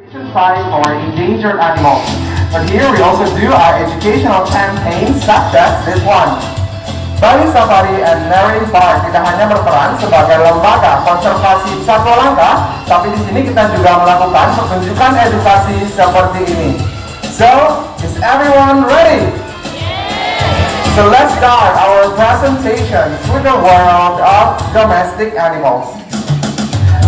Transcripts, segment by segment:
Fight for endangered animals. But here we also do our educational campaigns such as this one. Bali Safari and Marine Park tidak hanya berperan sebagai lembaga konservasi satwa langka, tapi di sini kita juga melakukan pertunjukan edukasi seperti ini. So, is everyone ready? So let's start our presentations with the world of domestic animals.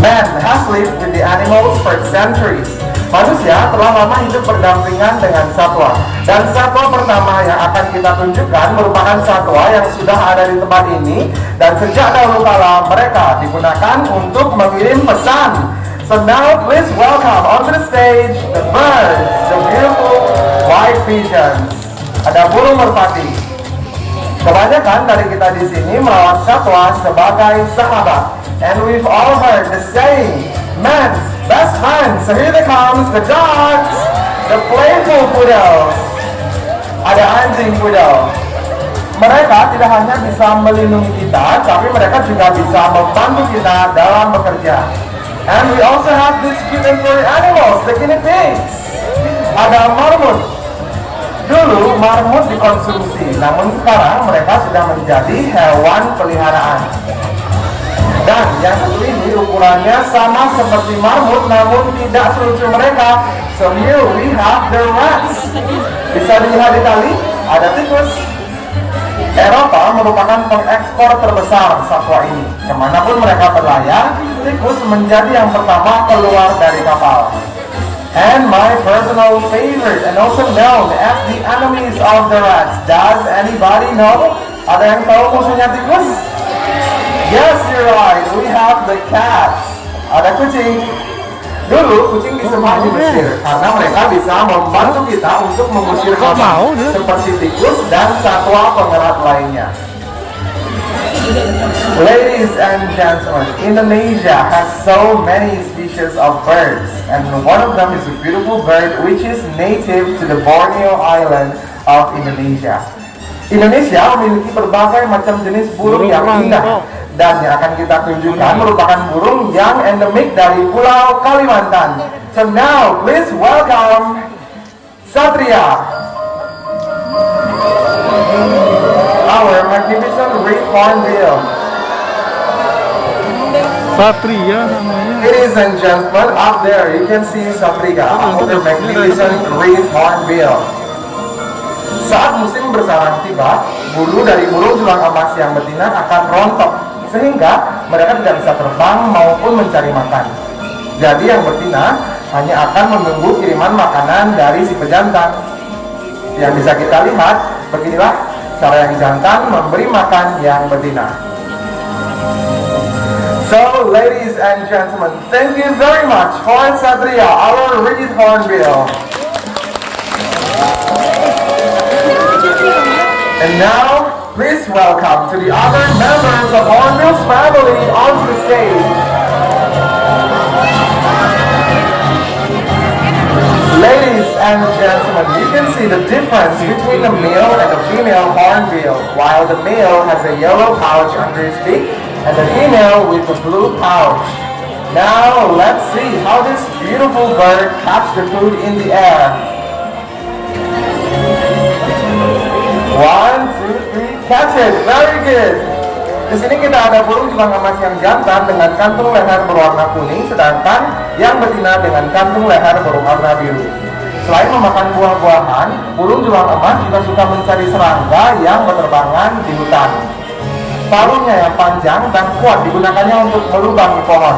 Man has lived with the animals for centuries. Manusia telah lama hidup berdampingan dengan satwa. Dan satwa pertama yang akan kita tunjukkan merupakan satwa yang sudah ada di tempat ini. Dan sejak dahulu kala mereka digunakan untuk mengirim pesan. So now please welcome onto the stage the birds, the beautiful white pigeons. Ada burung merpati. Kebanyakan dari kita di sini merawat satwa sebagai sahabat. And we've all heard the saying, man's best friend. So here they comes, the dogs, the playful poodles. Ada anjing poodle. Mereka tidak hanya bisa melindungi kita, tapi mereka juga bisa membantu kita dalam bekerja. And we also have these cute and furry animals, the guinea pigs. Ada marmut. Dulu marmut dikonsumsi, namun sekarang mereka sudah menjadi hewan peliharaan. Dan yang satu ini ukurannya sama seperti marmut namun tidak selucu mereka. So here we have the rats. Bisa dilihat di tali, ada tikus. Eropa merupakan pengekspor terbesar satwa ini. Kemanapun mereka berlayar, tikus menjadi yang pertama keluar dari kapal. And my personal favorite and also known as the enemies of the rats. Does anybody know? Ada yang tahu musuhnya tikus? Yes, you're right. We have the cats. Ada kucing. Dulu kucing disembah di Mesir karena mereka bisa membantu kita untuk mengusir hama seperti tikus dan satwa pengerat lainnya. Ladies and gentlemen, Indonesia has so many species of birds, and one of them is a beautiful bird which is native to the Borneo Island of Indonesia. Indonesia memiliki berbagai macam jenis burung yang indah. Dan yang akan kita tunjukkan merupakan burung yang endemik dari Pulau Kalimantan. So now, please welcome Satria, our magnificent red hornbill. Satria namanya. Ladies and gentlemen, up there you can see Satria, our magnificent red hornbill. Saat musim bersarang tiba, bulu dari burung julang emas yang betina akan rontok, sehingga mereka tidak bisa terbang maupun mencari makan. Jadi yang betina hanya akan menunggu kiriman makanan dari si pejantan. Yang bisa kita lihat, beginilah cara yang jantan memberi makan yang betina. So ladies and gentlemen, thank you very much for Satria, our rigid hornbill. And now, please welcome to the other members of Hornbill's family onto the stage. Ladies and gentlemen, you can see the difference between the male and the female hornbill. While the male has a yellow pouch under his beak, and the female with a blue pouch. Now, let's see how this beautiful bird catches the food in the air. 1, 2, 3, catch it, very good. Di sini kita ada burung julang emas yang jantan dengan kantung leher berwarna kuning, sedangkan yang betina dengan kantung leher berwarna biru. Selain memakan buah-buahan, burung julang emas juga suka mencari serangga yang berterbangan di hutan. Paruhnya yang panjang dan kuat digunakannya untuk melubangi pohon.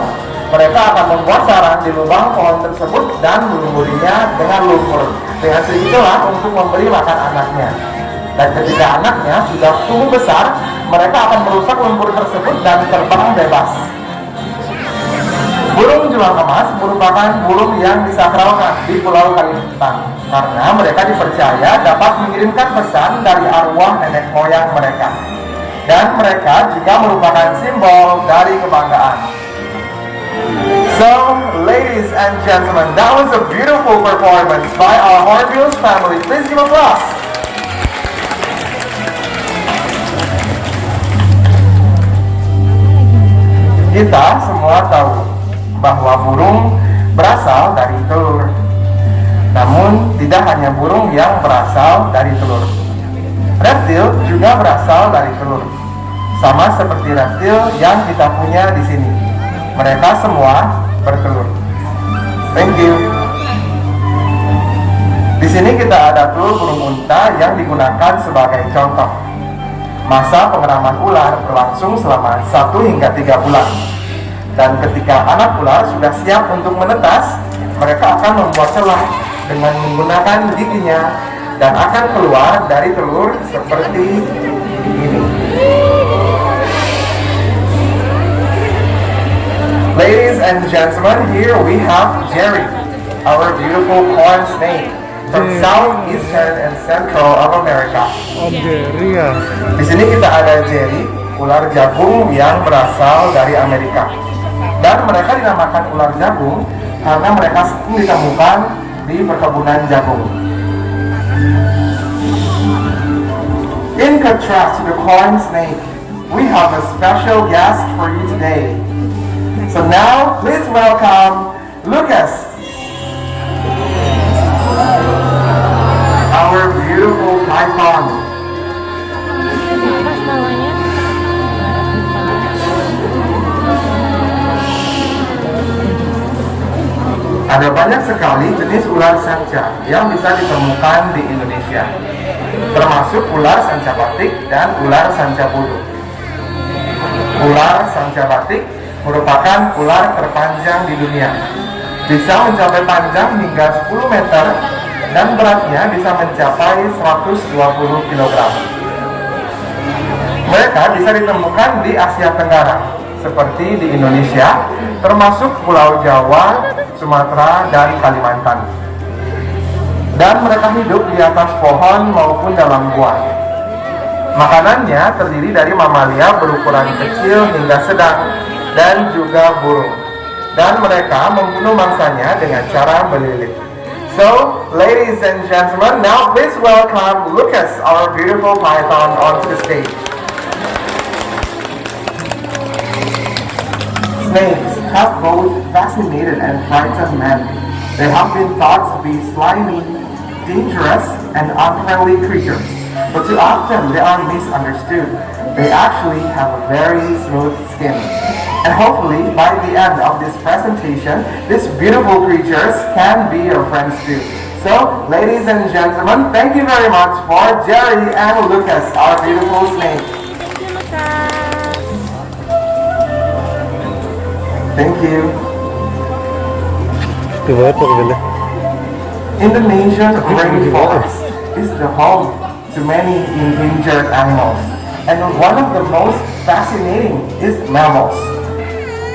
Mereka akan membuat sarang di lubang pohon tersebut dan melumurinya dengan lumpur. Dengan segitulah untuk memberi makan anaknya. Dan ketika anaknya sudah tumbuh besar, mereka akan merusak lumpur tersebut dan terbang bebas. Burung julang emas merupakan burung yang disakralkan di Pulau Kalimantan karena mereka dipercaya dapat mengirimkan pesan dari arwah nenek moyang mereka. Dan mereka juga merupakan simbol dari kebanggaan. So, ladies and gentlemen, that was a beautiful performance by our Hornbill's family. Please give applause. Kita semua tahu bahwa burung berasal dari telur. Namun, tidak hanya burung yang berasal dari telur. Reptil juga berasal dari telur. Sama seperti reptil yang kita punya di sini. Mereka semua bertelur. Thank you. Di sini kita ada telur burung unta yang digunakan sebagai contoh. Masa pengeraman ular berlangsung selama 1 hingga 3 bulan. Dan ketika anak ular sudah siap untuk menetas, mereka akan membuat celah dengan menggunakan giginya dan akan keluar dari telur seperti ini. Ladies and gentlemen, here we have Jerry, our beautiful corn snake from Jerry. southeastern and central of America. Algeria. Di sini kita ada Jerry, ular jagung yang berasal dari Amerika. Dan mereka dinamakan ular jagung karena mereka sering ditemukan di perkebunan jagung. In contrast to the corn snake, we have a special guest for you today. So now, please welcome Lucas, our beautiful python. Ada banyak sekali jenis ular sanca yang bisa ditemukan di Indonesia, termasuk ular sanca batik dan ular sanca bulu. Ular sanca batik merupakan ular terpanjang di dunia. Bisa mencapai panjang hingga 10 meter dan beratnya bisa mencapai 120 kg. Mereka bisa ditemukan di Asia Tenggara, seperti di Indonesia, termasuk Pulau Jawa, Sumatera, dan Kalimantan. Dan mereka hidup di atas pohon maupun dalam gua. Makanannya terdiri dari mamalia berukuran kecil hingga sedang, dan juga burung. Dan mereka membunuh mangsanya dengan cara melilit. So, ladies and gentlemen, now please welcome Lucas, our beautiful python, onto the stage. Snakes have both fascinated and frightened men. They have been thought to be slimy, dangerous, and unfriendly creatures, but too often they are misunderstood. They actually have a very smooth skin. And hopefully, by the end of this presentation, these beautiful creatures can be your friends too. So, ladies and gentlemen, thank you very much for Jerry and Lucas, our beautiful snakes. Thank you. Indonesian rainforest is the home to many endangered animals, and one of the most fascinating is mammals.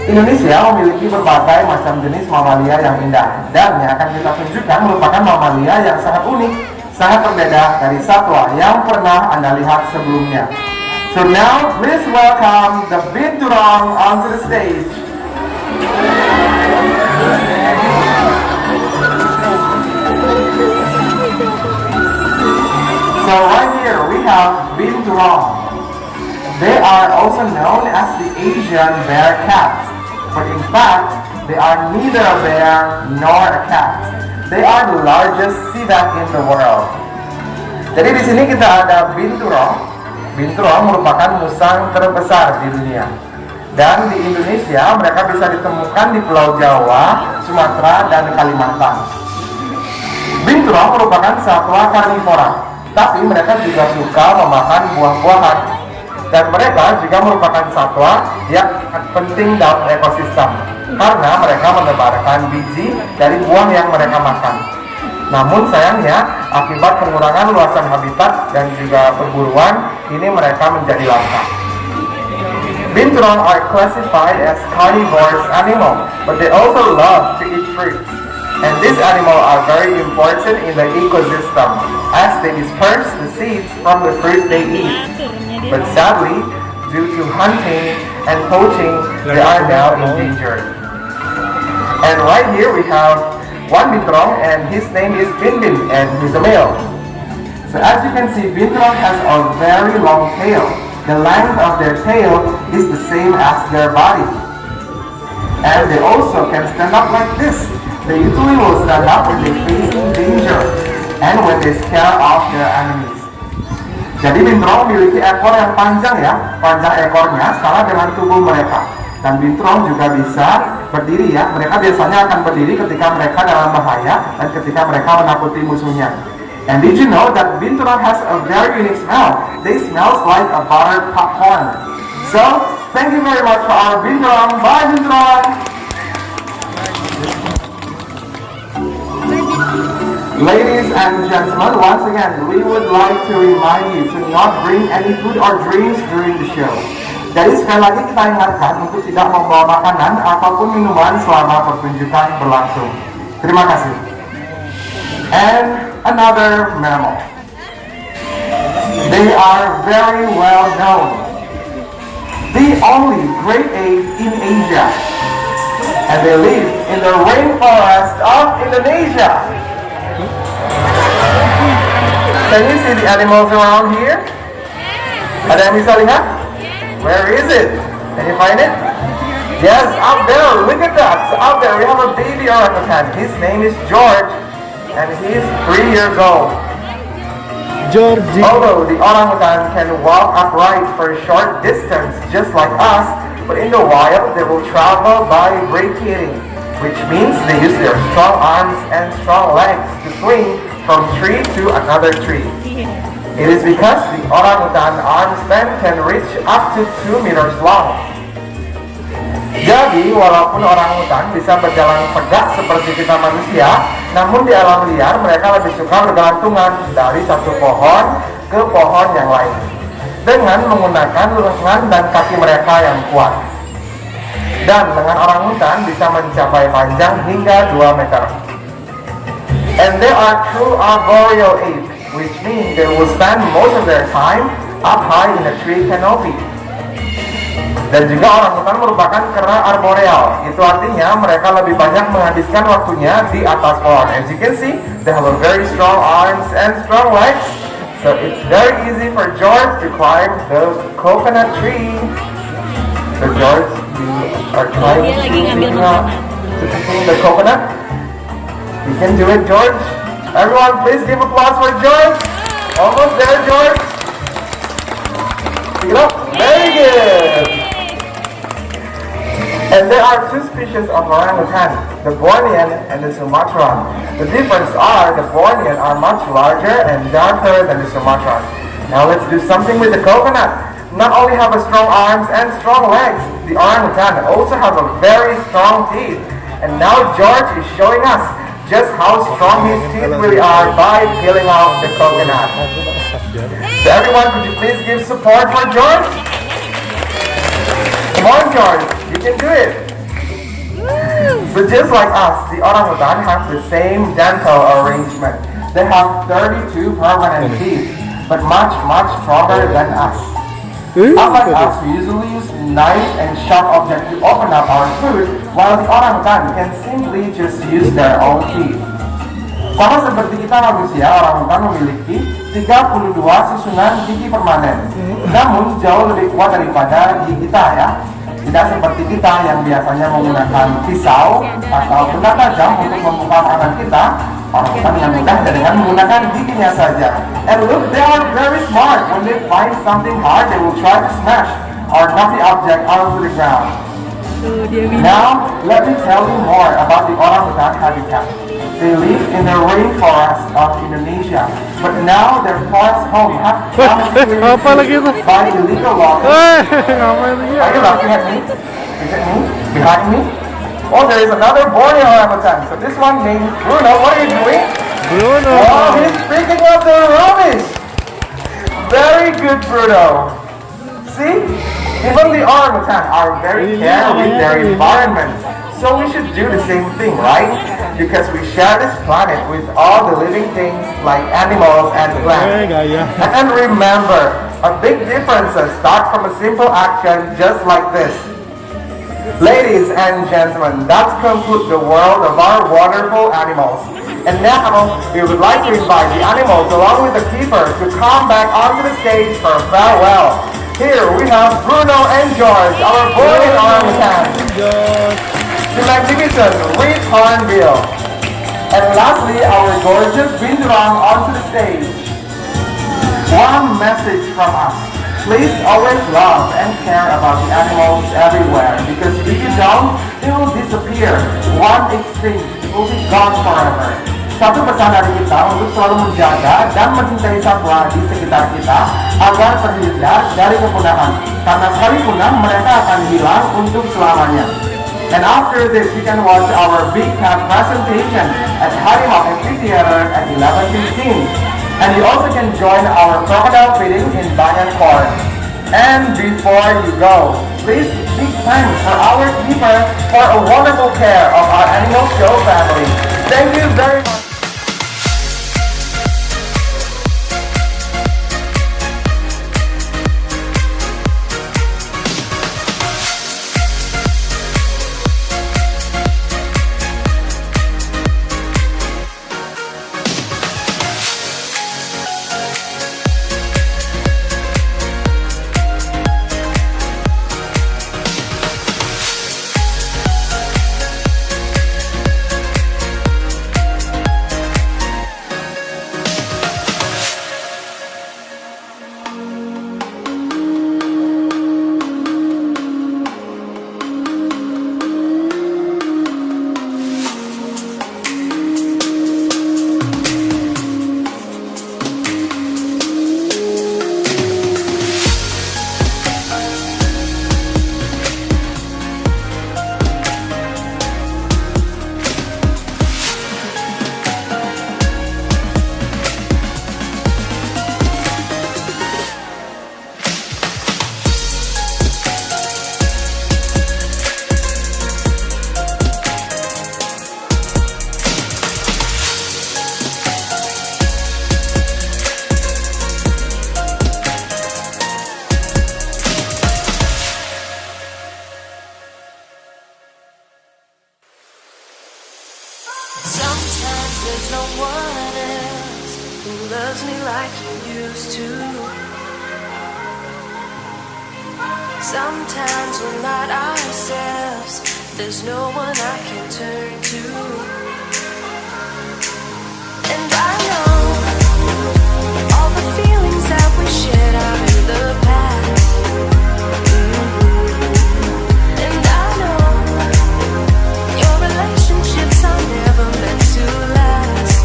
Indonesia memiliki berbagai macam jenis mamalia yang indah, dan yang akan kita tunjukkan merupakan mamalia yang sangat unik, sangat berbeda dari satwa yang pernah Anda lihat sebelumnya. So now, please welcome the binturong onto the stage. So right here we have binturong. They are also known as the Asian bear cat, but in fact they are neither a bear nor a cat. They are the largest civet in the world. Jadi di sini kita ada binturong. Binturong merupakan musang terbesar di dunia. Dan di Indonesia mereka bisa ditemukan di Pulau Jawa, Sumatera, dan Kalimantan. Binturong merupakan satwa karnivora, tapi mereka juga suka memakan buah-buahan. Dan mereka juga merupakan satwa yang sangat penting dalam ekosistem, karena mereka menebarkan biji dari buah yang mereka makan. Namun sayangnya, akibat pengurangan luasan habitat dan juga perburuan, ini mereka menjadi langka. Binturong are classified as carnivorous animal, but they also love to eat fruits. And these animals are very important in the ecosystem, as they disperse the seeds from the fruit they eat. But sadly, due to hunting and poaching, they are now endangered. And right here we have one binturong, and his name is Binbin, and he's a male. So as you can see, binturong has a very long tail. The length of their tail is the same as their body. And they also can stand up like this. They usually will stand up when they facing danger and when they scare off their enemies. Jadi binturong memiliki ekor yang panjang ya, panjang ekornya setara dengan tubuh mereka. Dan binturong juga bisa berdiri ya, mereka biasanya akan berdiri ketika mereka dalam bahaya dan ketika mereka menakuti musuhnya. And did you know that binturong has a very unique smell? They smells like a buttered popcorn. So, thank you very much for our binturong. Bye binturong! Ladies and gentlemen, once again, we would like to remind you to not bring any food or drinks during the show. Jadi sekali lagi kita ingatkan untuk tidak membawa makanan ataupun minuman selama pertunjukan berlangsung. Terima kasih. And another mammal. They are very well known. The only great ape in Asia. And they live in the rainforest of Indonesia. Can you see the animals around here? Ada yang bisa lihat? Where is it? Can you find it? Yes, up there. Look at that. So up there we have a baby orangutan. His name is George, and he's 3 years old. Georgie. Although the orangutan can walk upright for a short distance, just like us, but in the wild they will travel by brachiating, which means they use their strong arms and strong legs to swing from tree to another tree. It is because the orangutan arm span can reach up to 2 meters long. Jadi, walaupun orangutan bisa berjalan tegak seperti kita manusia, namun di alam liar mereka lebih suka bergelantungan dari satu pohon ke pohon yang lain dengan menggunakan lengan dan kaki mereka yang kuat. Dan lengan orangutan bisa mencapai panjang hingga 2 meter. And they are true arboreal apes, which means they will spend most of their time up high in a tree canopy. Dan juga orangutan merupakan kera arboreal. Itu artinya mereka lebih banyak menghabiskan waktunya di atas pohon. As you can see, they have a very strong arms and strong legs. So it's very easy for George to climb the coconut tree. So George, you are trying to climb the coconut. You can do it, George. Everyone, please give applause for George. Almost there, George. Pick it up. Very good. And there are 2 species of orangutan, the Bornean and the Sumatran. The difference are the Bornean are much larger and darker than the Sumatran. Now let's do something with the coconut. Not only have a strong arms and strong legs, the orangutan also have a very strong teeth. And now George is showing us just how strong his teeth really are by peeling off the coconut. So everyone, could you please give support for George? Come on, George, you can do it. So just like us, the orangutan have the same dental arrangement. They have 32 permanent teeth, but much stronger than us. Unlike us, we usually use knife and sharp objects to open up our food, while the orangutan can simply just use their own teeth. Sama seperti kita manusia, orangutan memiliki 32 susunan gigi permanen. Namun jauh lebih kuat daripada gigi kita ya. Tidak seperti kita yang biasanya menggunakan pisau atau benda tajam untuk membuka makanan kita. Orangutan dengan mudah dengan menggunakan giginya saja. And look, they are very smart. When they find something hard, they will try to smash or knock the object onto the ground. Now, let me tell you more about the orangutan habitat. They live in the rainforest of Indonesia, but now their forest home have become by illegal logging. Are you laughing at me? Is it me? Behind me? Oh, there is another Borneo orangutan. So this one named Bruno. What are you doing? Bruno. Oh, he's picking up the rubbish. Very good, Bruno. See? Even the orangutan are very care with their environment. So we should do the same thing, right? Because we share this planet with all the living things like animals and plants. And remember, a big difference starts from a simple action just like this. Ladies and gentlemen, that's conclude the world of our wonderful animals. And now, we would like to invite the animals along with the keeper to come back onto the stage for a farewell. Here we have Bruno and George, our boy orangutan. the magnificent Reed Hornbill. And lastly, our gorgeous Bindurang onto the stage. One message from us. Please always love and care about the animals everywhere, because if you don't, they will disappear. One extinct, it will be gone forever. Satu pesan dari kita untuk selalu menjaga dan mencintai satwa di sekitar kita agar terhindar dari kepunahan. Karena sekali punah, mereka akan hilang untuk selamanya. And after this, you can watch our big cat presentation at Harimau Amphitheater at 11:15. And you also can join our crocodile feeding in Banyan Court. And before you go, please big thanks for our keeper for a wonderful care of our animal show family. Thank you very much. Sometimes there's no one else who loves me like you used to. Sometimes we're not ourselves. There's no one I can turn to. And I know all the feelings that we shared are in the past. And I know your relationships are never meant to last.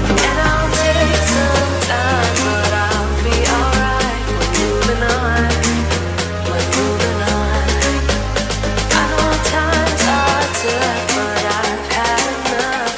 And I'll take some time, but I'll be alright. We're moving on. We're moving on. I know times are tough, but I've had enough.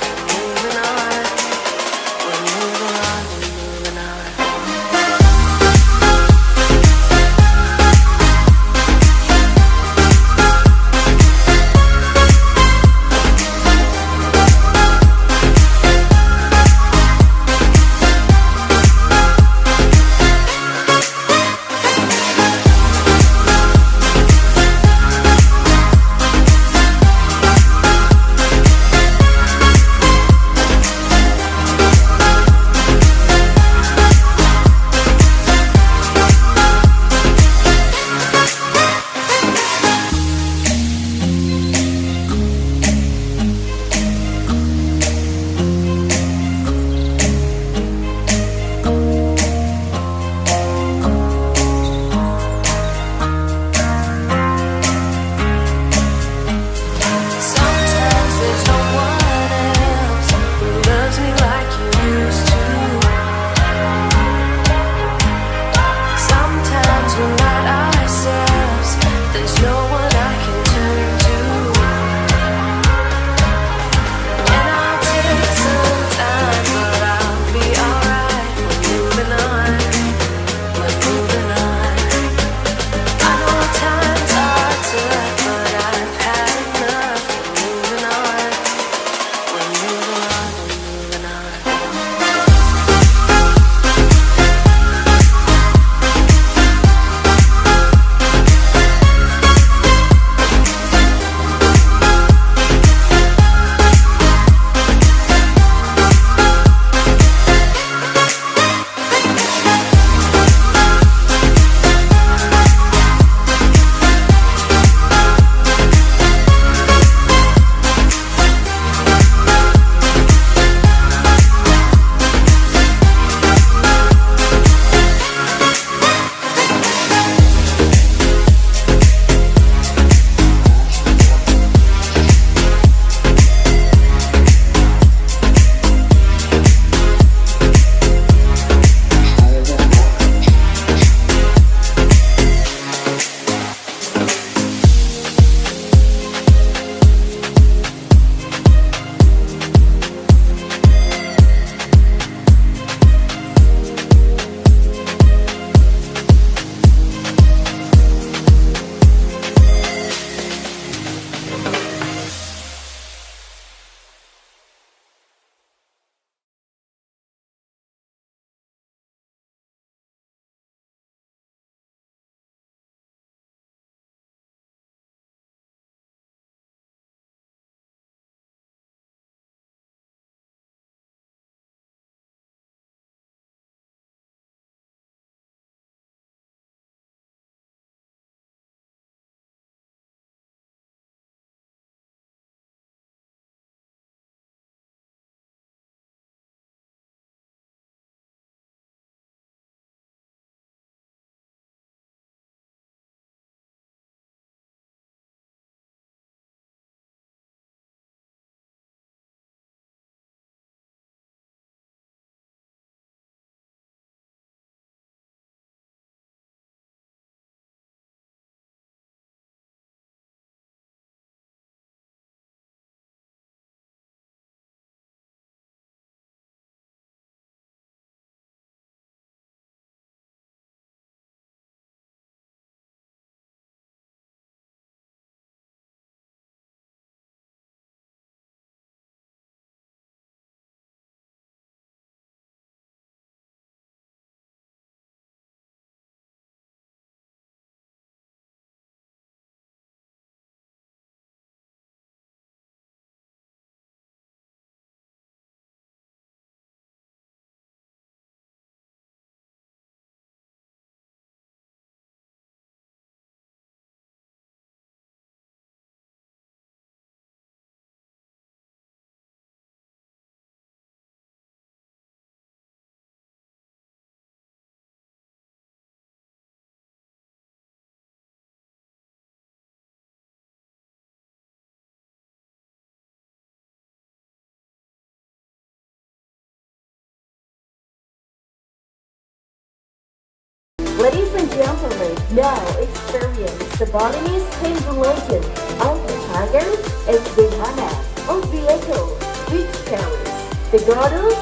Ladies and gentlemen, now experience the Balinese symbology of the tiger as the mana of the echo, which carries the goddess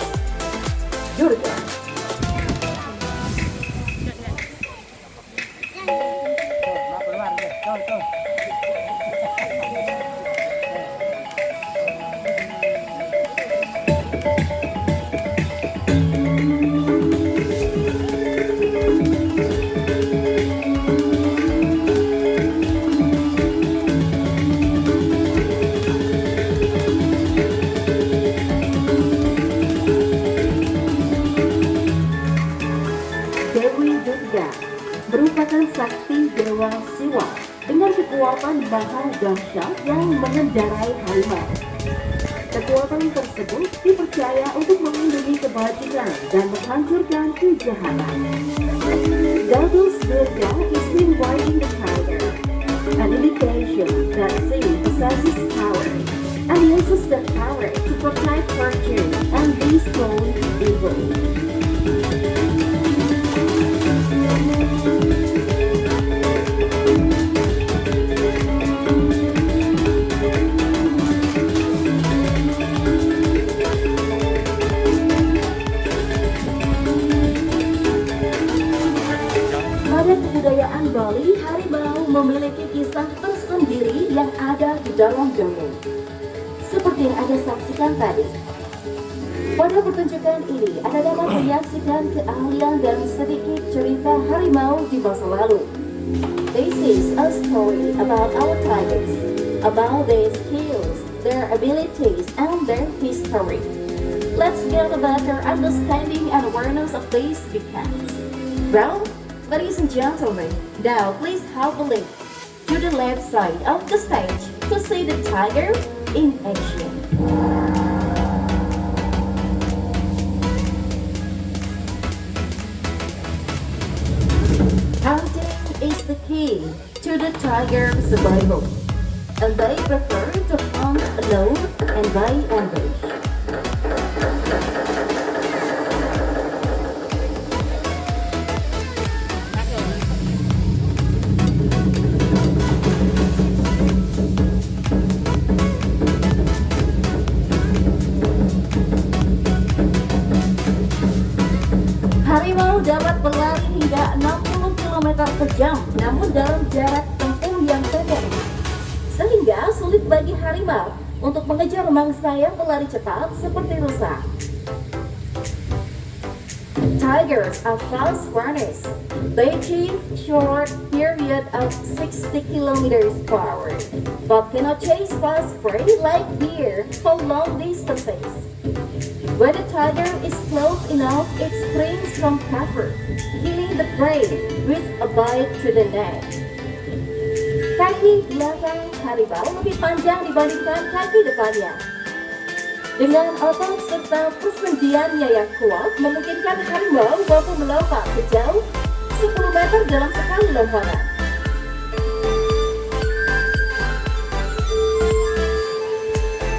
Durga. Dewi Durga merupakan sakti dewa Siwa dengan kekuatan maha dahsyat yang mengendarai harimau. Kekuatan tersebut dipercaya untuk melindungi kebajikan dan menghancurkan kejahatan. Goddess Durga is seen riding the tiger, an indication that she possesses power and uses that power to protect virtue and destroy evil. Pada kebudayaan Bali, harimau memiliki kisah tersendiri yang ada di dalam dongeng. Seperti yang Anda saksikan tadi. Pada pertunjukan ini, Anda dapat menyaksikan keahlian dan sedikit cerita harimau di masa lalu. This is a story about our tigers, about their skills, their abilities, and their history. Let's get a better understanding and awareness of these big cats. Well, ladies and gentlemen, now please have a look to the left side of the stage to see the tiger in action. Hunting is the key to the tiger's survival, and they prefer to hunt alone and by ambush. Harimau dapat berlari hingga 60 km per jam, namun dalam jarak tempuh yang pendek, sehingga sulit bagi harimau untuk mengejar mangsa yang berlari cepat seperti rusa. Tigers are fast runners. They achieve short period of 60 km per hour, but cannot chase fast prey like deer for long distances. When the tiger is close enough, it springs from cover, killing the prey with a bite to the neck. Kaki belakang harimau lebih panjang dibandingkan kaki depannya. Dengan otot serta persendiannya yang kuat, memungkinkan harimau mampu melompat sejauh 10 meter dalam sekali lompatan.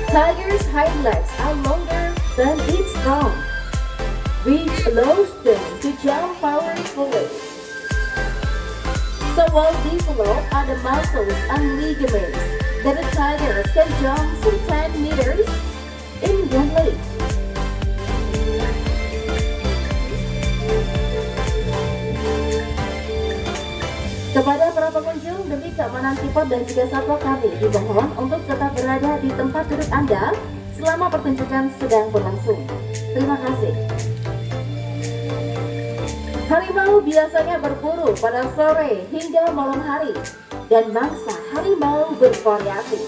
Tiger's hind legs are longer than its trunk, which allows them to jump powerfully. So well developed are the muscles and ligaments that the tigers can jump to 10 meters in one leap. Kepada para pengunjung demi keamanan Kipot dan juga satwa kami dimohon untuk tetap berada di tempat duduk Anda selama pertunjukan sedang berlangsung. Terima kasih. Harimau biasanya berburu pada sore hingga malam hari, dan mangsa harimau bervariasi,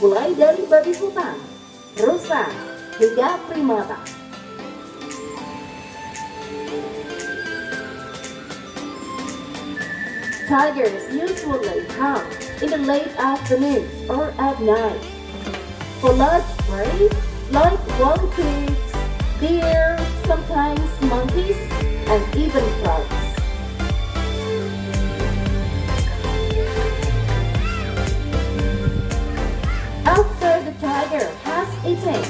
mulai dari babi hutan, rusa, hingga primata. Tigers usually hunt in the late afternoon or at night for large prey like wild pigs, deer, sometimes monkeys, and even frogs. After the tiger has eaten,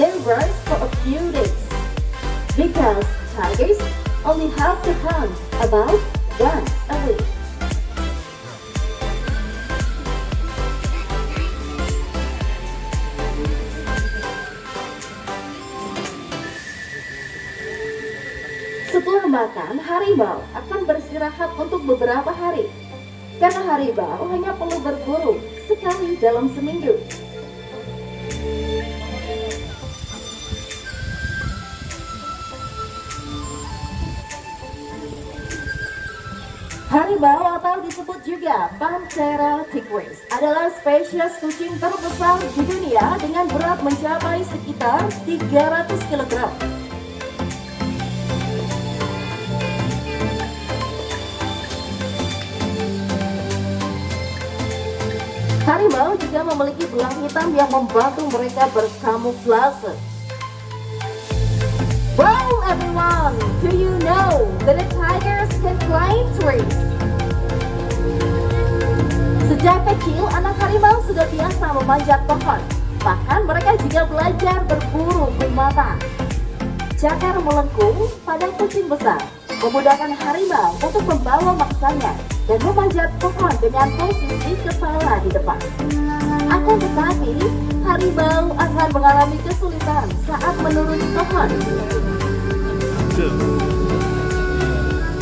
they rest for a few days because tigers only have to hunt about once kebanyakan harimau akan beristirahat untuk beberapa hari. Karena harimau hanya perlu berburu sekali dalam seminggu. Harimau atau disebut juga Panthera tigris adalah spesies kucing terbesar di dunia dengan berat mencapai sekitar 300 kg. Harimau juga memiliki belang hitam yang membantu mereka berkamuflase. Wow everyone, do you know that the tigers can climb trees? Sejak kecil, anak harimau sudah biasa memanjat pohon. Bahkan mereka juga belajar berburu primata. Cakar melengkung pada kucing besar memudahkan harimau untuk membawa mangsanya dan memanjat pohon dengan posisi kepala di depan. Akan tetapi, harimau akan mengalami kesulitan saat menuruni pohon.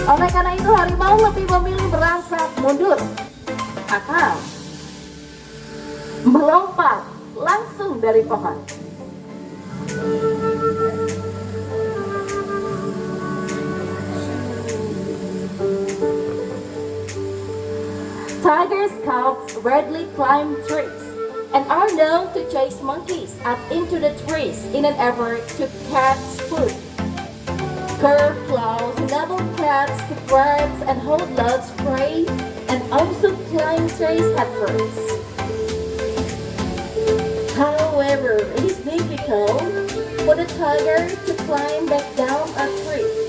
Oleh karena itu, harimau lebih memilih berangkat mundur atau melompat langsung dari pohon. Tigers cubs readily climb trees and are known to chase monkeys up into the trees in an effort to catch food. Curved claws enable cats to grab and hold large prey and also climb trees at first. However, it is difficult for the tiger to climb back down a tree.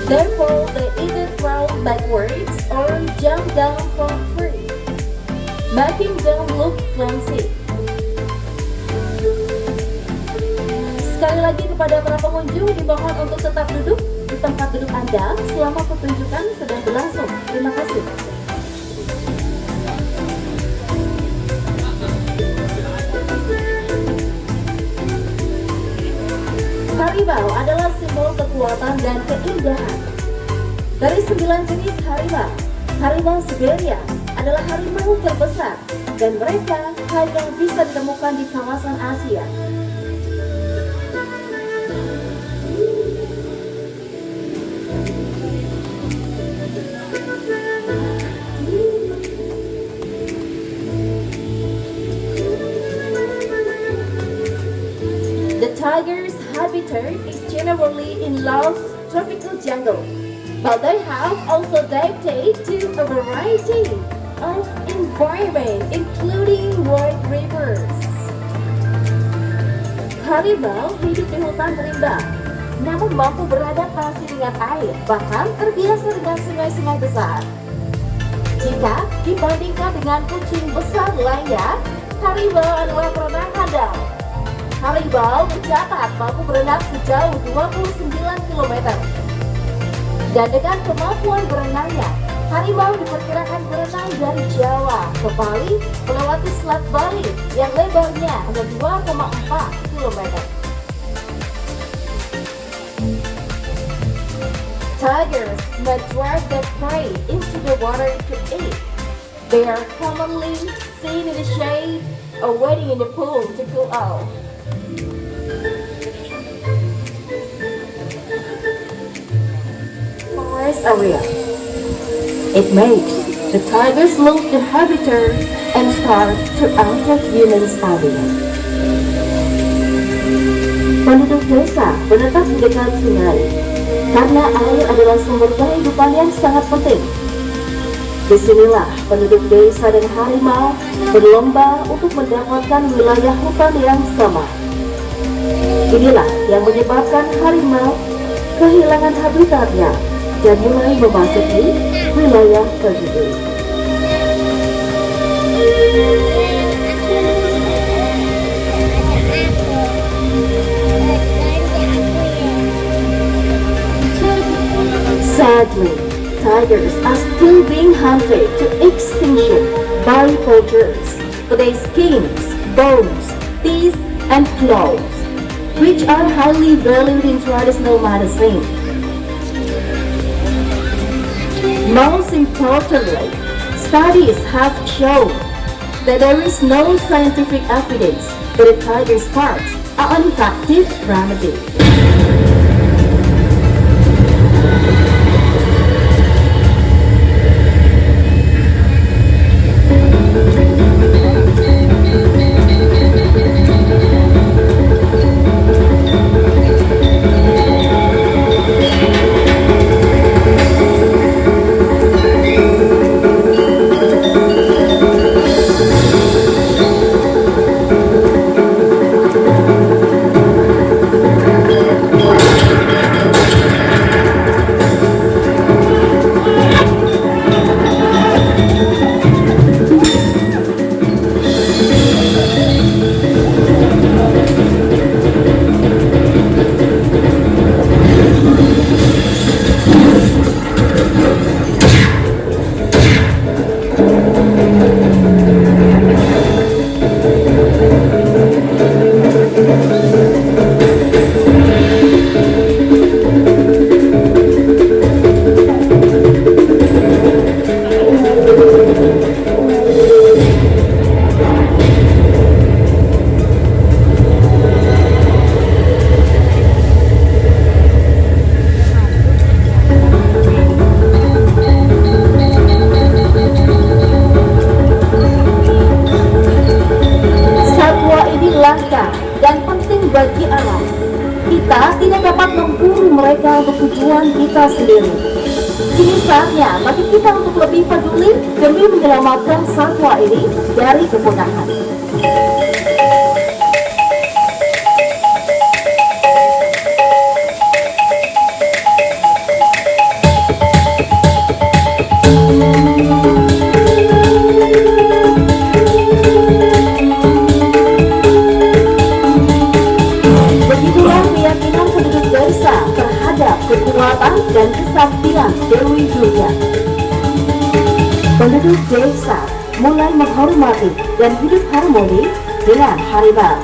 Therefore, they either crawl backwards or jump down from trees, making them look clumsy. Sekali lagi kepada para pengunjung dimohon untuk tetap duduk di tempat duduk Anda selama pertunjukan sedang berlangsung. Terima kasih. Harimau adalah simbol kekuatan dan keindahan. Dari 9 jenis harimau, harimau Siberia adalah harimau terbesar dan mereka hanya bisa ditemukan di kawasan Asia. The tiger's habitat is generally in lush tropical jungle, but they have also adapted to a variety of environment, including wide rivers. Harimau hidup di hutan rimba, namun mampu beradaptasi dengan air, bahkan terbiasa dengan sungai-sungai besar. Jika dibandingkan dengan kucing besar lainnya, harimau adalah perenang handal. Harimau mencatat mampu berenang sejauh 29 km. Dan dengan kemampuan berenangnya, harimau diperkirakan berenang dari Jawa ke Bali melewati Selat Bali yang lebarnya hanya 2,4 km. Tigers may drag their prey into the water to eat. They are commonly seen in the shade or waiting in the pool to cool off. Forest area. It makes the tigers lose their habitat and start to enter humans' area. Penduduk desa menetap di dekat sungai karena air adalah sumber kehidupan yang sangat penting. Disinilah penduduk desa dan harimau berlomba untuk mendapatkan wilayah hutan yang sama. Inilah yang menyebabkan harimau kehilangan habitatnya dan mulai memasuki wilayah penduduk. Sadly, tigers are still being hunted to extinction by poachers for their skins, bones, teeth, and claws. which are highly valued in traditional medicine. Most importantly, studies have shown that there is no scientific evidence that the tiger's parts are an effective remedy. Dan penting bagi alam. Kita tidak dapat memburu mereka untuk tujuan kita sendiri. Kini saatnya bagi kita untuk lebih peduli demi menyelamatkan satwa ini dari kepunahan. Kekuatan dan kesaktian Dewi Durga. Penduduk desa mulai menghormati dan hidup harmoni dengan harimau.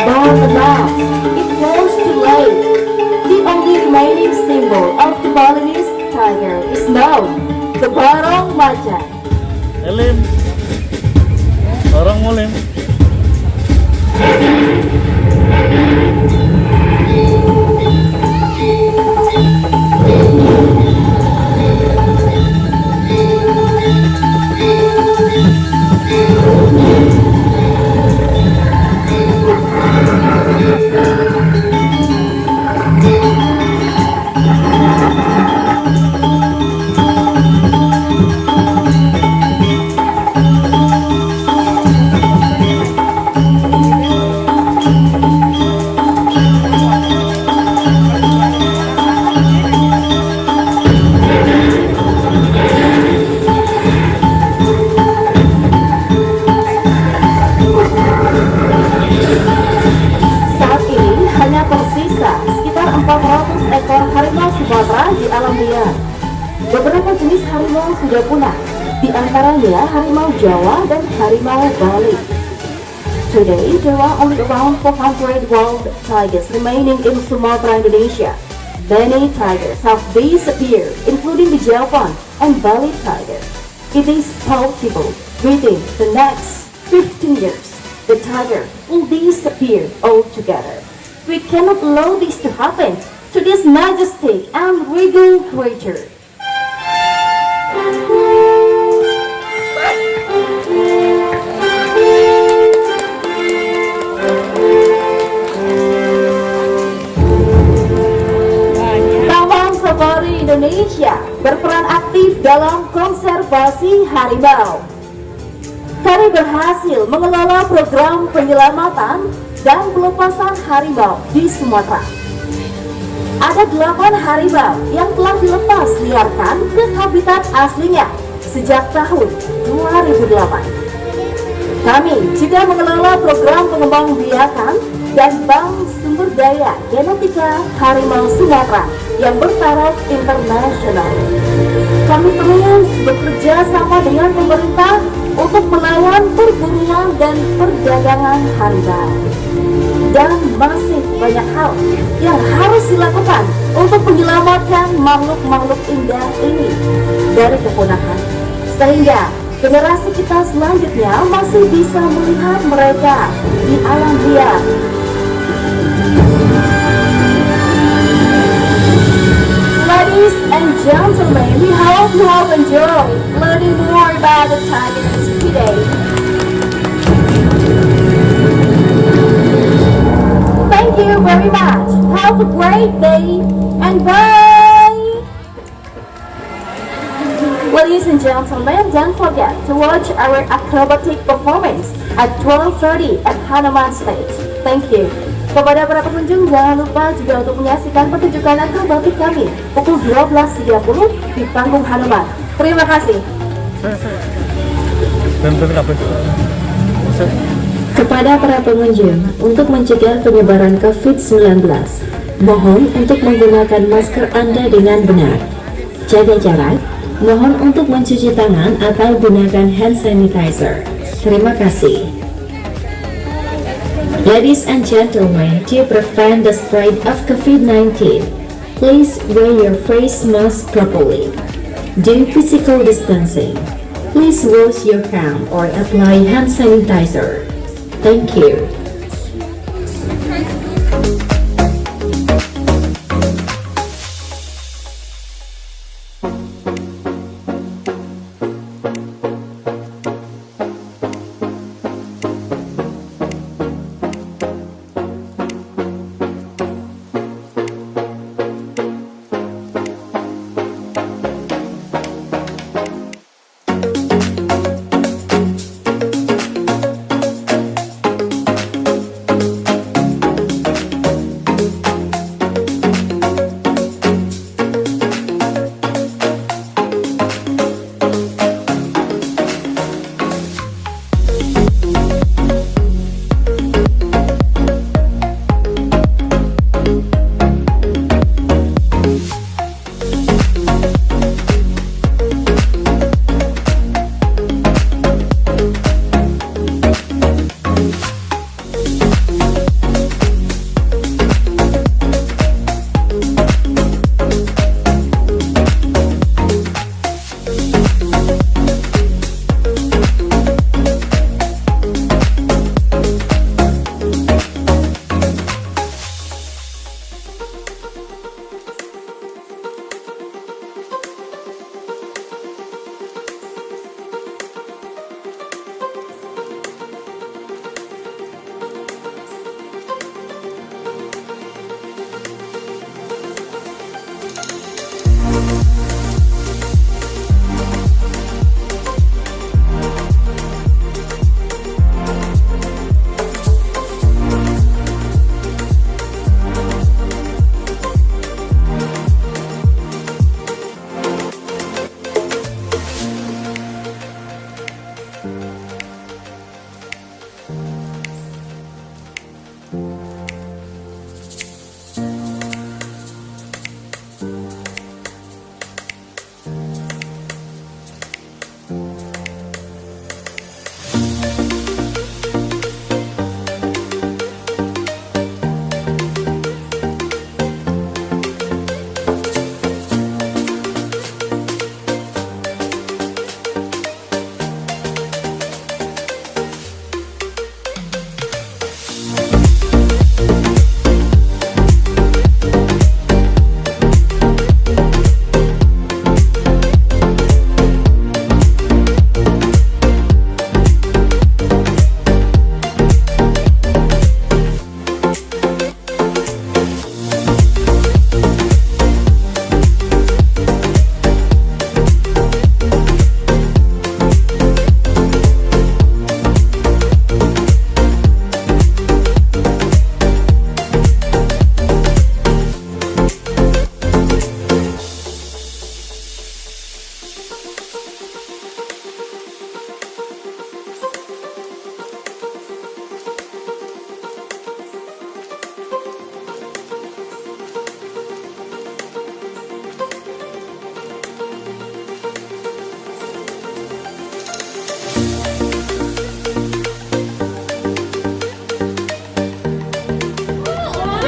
But alas, it was too late. The only remaining symbol of the Balinese tiger is now the Barong Macan. Elim. Orang mulim. Di alam liar, beberapa jenis harimau sudah punah, di antaranya harimau Jawa dan harimau Bali. Today, there are only around 400 wild tigers remaining in Sumatra, Indonesia. Many tigers have disappeared, including the Javan and Bali tiger. It is possible within the next 15 years, the tiger will disappear altogether. We cannot allow this to happen to this majestic and regal creature. Taman Safari Indonesia berperan aktif dalam konservasi harimau. Kami berhasil mengelola program penyelamatan dan pelepasan harimau di Sumatera. Ada 8 harimau yang telah dilepas liarkan ke habitat aslinya sejak tahun 2008. Kami juga mengelola program pengembang biakan dan Bank Sumber Daya Genetika Harimau Sumatera yang bertaraf internasional. Kami terus bekerja sama dengan pemerintah untuk melawan perburuan dan perdagangan harimau. Dan masih banyak hal yang harus dilakukan untuk menyelamatkan makhluk-makhluk indah ini dari kepunahan, sehingga generasi kita selanjutnya masih bisa melihat mereka di alam liar. Ladies and gentlemen, we hope you have enjoyed learning more about the tigers today. Thank you very much. Have a great day and bye. Ladies and gentlemen, don't forget to watch our acrobatic performance at 12:30 at Hanuman Stage. Thank you. Kepada para pengunjung, jangan lupa juga untuk menyaksikan pertunjukan akrobatik kami pukul 12.30 di panggung Hanuman. Terima kasih. Kepada para pengunjung, untuk mencegah penyebaran COVID-19, mohon untuk menggunakan masker Anda dengan benar. Jaga jarak, mohon untuk mencuci tangan atau gunakan hand sanitizer. Terima kasih. Ladies and gentlemen, to prevent the spread of COVID-19, please wear your face mask properly. Do physical distancing. Please wash your hands or apply hand sanitizer. Thank you.